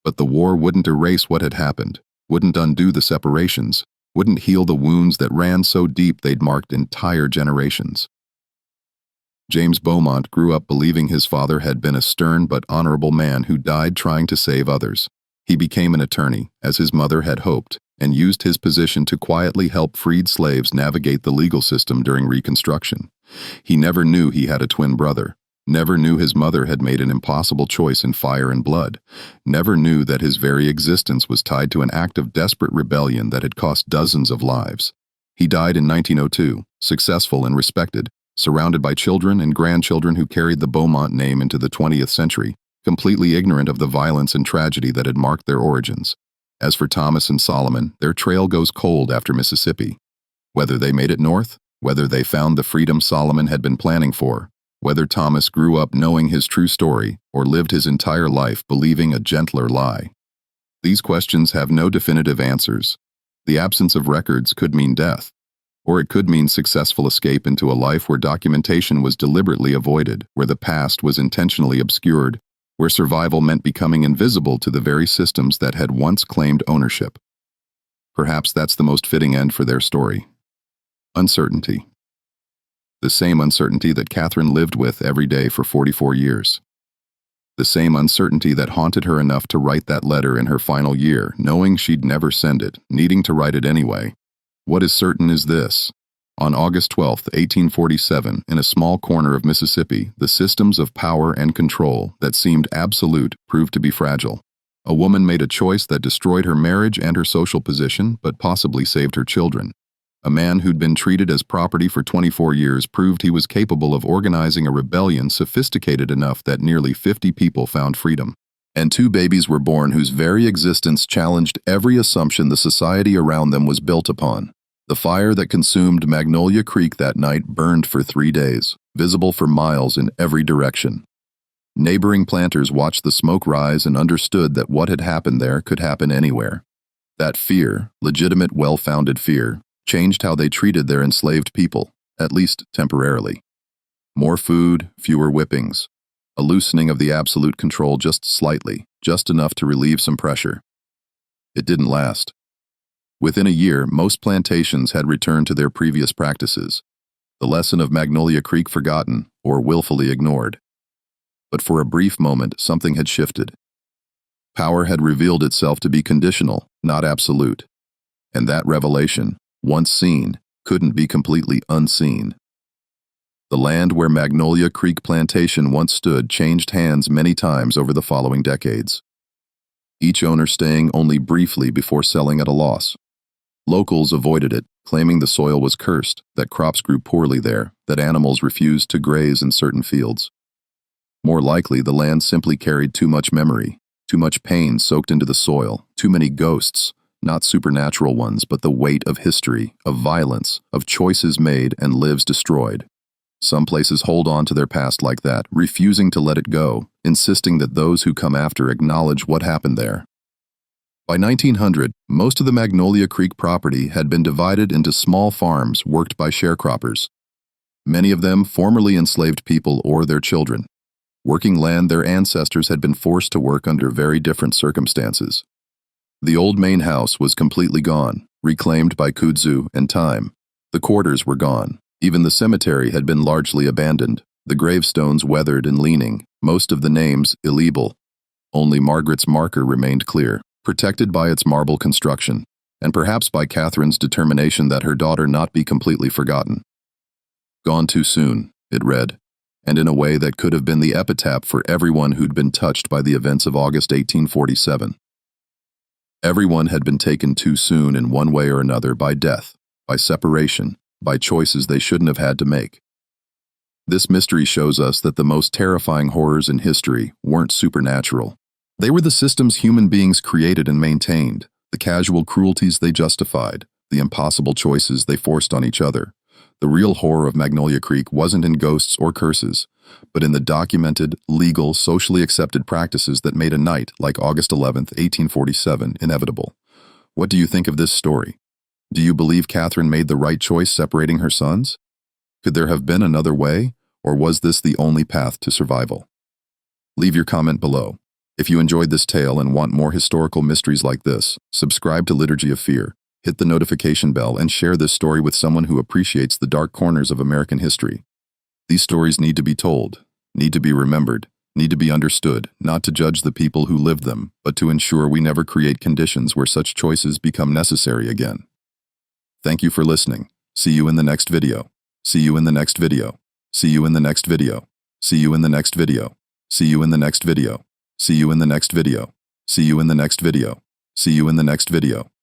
But the war wouldn't erase what had happened, wouldn't undo the separations, wouldn't heal the wounds that ran so deep they'd marked entire generations. James Beaumont grew up believing his father had been a stern but honorable man who died trying to save others. He became an attorney, as his mother had hoped, and used his position to quietly help freed slaves navigate the legal system during Reconstruction. He never knew he had a twin brother, never knew his mother had made an impossible choice in fire and blood, never knew that his very existence was tied to an act of desperate rebellion that had cost dozens of lives. He died in 1902, successful and respected, surrounded by children and grandchildren who carried the Beaumont name into the 20th century, completely ignorant of the violence and tragedy that had marked their origins. As for Thomas and Solomon, their trail goes cold after Mississippi. Whether they made it north, whether they found the freedom Solomon had been planning for, whether Thomas grew up knowing his true story or lived his entire life believing a gentler lie. These questions have no definitive answers. The absence of records could mean death, or it could mean successful escape into a life where documentation was deliberately avoided, where the past was intentionally obscured, where survival meant becoming invisible to the very systems that had once claimed ownership. Perhaps that's the most fitting end for their story. Uncertainty. The same uncertainty that Catherine lived with every day for 44 years. The same uncertainty that haunted her enough to write that letter in her final year, knowing she'd never send it, needing to write it anyway. What is certain is this. On August 12, 1847, in a small corner of Mississippi, the systems of power and control that seemed absolute proved to be fragile. A woman made a choice that destroyed her marriage and her social position, but possibly saved her children. A man who'd been treated as property for 24 years proved he was capable of organizing a rebellion sophisticated enough that nearly 50 people found freedom. And 2 babies were born whose very existence challenged every assumption the society around them was built upon. The fire that consumed Magnolia Creek that night burned for 3 days, visible for miles in every direction. Neighboring planters watched the smoke rise and understood that what had happened there could happen anywhere. That fear, legitimate, well-founded fear, changed how they treated their enslaved people, at least temporarily. More food, fewer whippings. A loosening of the absolute control just slightly, just enough to relieve some pressure. It didn't last. Within a year, most plantations had returned to their previous practices, the lesson of Magnolia Creek forgotten or willfully ignored. But for a brief moment, something had shifted. Power had revealed itself to be conditional, not absolute. And that revelation, once seen, couldn't be completely unseen. The land where Magnolia Creek Plantation once stood changed hands many times over the following decades, each owner staying only briefly before selling at a loss. Locals avoided it, claiming the soil was cursed, that crops grew poorly there, that animals refused to graze in certain fields. More likely, the land simply carried too much memory, too much pain soaked into the soil, too many ghosts, not supernatural ones, but the weight of history, of violence, of choices made and lives destroyed. Some places hold on to their past like that, refusing to let it go, insisting that those who come after acknowledge what happened there. By 1900, most of the Magnolia Creek property had been divided into small farms worked by sharecroppers, many of them formerly enslaved people or their children, working land their ancestors had been forced to work under very different circumstances. The old main house was completely gone, reclaimed by kudzu and time. The quarters were gone. Even the cemetery had been largely abandoned, the gravestones weathered and leaning, most of the names illegible. Only Margaret's marker remained clear. protected by its marble construction, and perhaps by Catherine's determination that her daughter not be completely forgotten. Gone too soon, it read, and in a way that could have been the epitaph for everyone who'd been touched by the events of August 1847. Everyone had been taken too soon in one way or another by death, by separation, by choices they shouldn't have had to make. This mystery shows us that the most terrifying horrors in history weren't supernatural. They were the systems human beings created and maintained, the casual cruelties they justified, the impossible choices they forced on each other. The real horror of Magnolia Creek wasn't in ghosts or curses, but in the documented, legal, socially accepted practices that made a night like August 11th, 1847 inevitable. What do you think of this story? Do you believe Catherine made the right choice separating her sons? Could there have been another way, or was this the only path to survival? Leave your comment below. If you enjoyed this tale and want more historical mysteries like this, subscribe to Liturgy of Fear, hit the notification bell, and share this story with someone who appreciates the dark corners of American history. These stories need to be told, need to be remembered, need to be understood, not to judge the people who lived them, but to ensure we never create conditions where such choices become necessary again. Thank you for listening. See you in the next video. See you in the next video. See you in the next video. See you in the next video. See you in the next video. See you in the next video. See you in the next video. See you in the next video.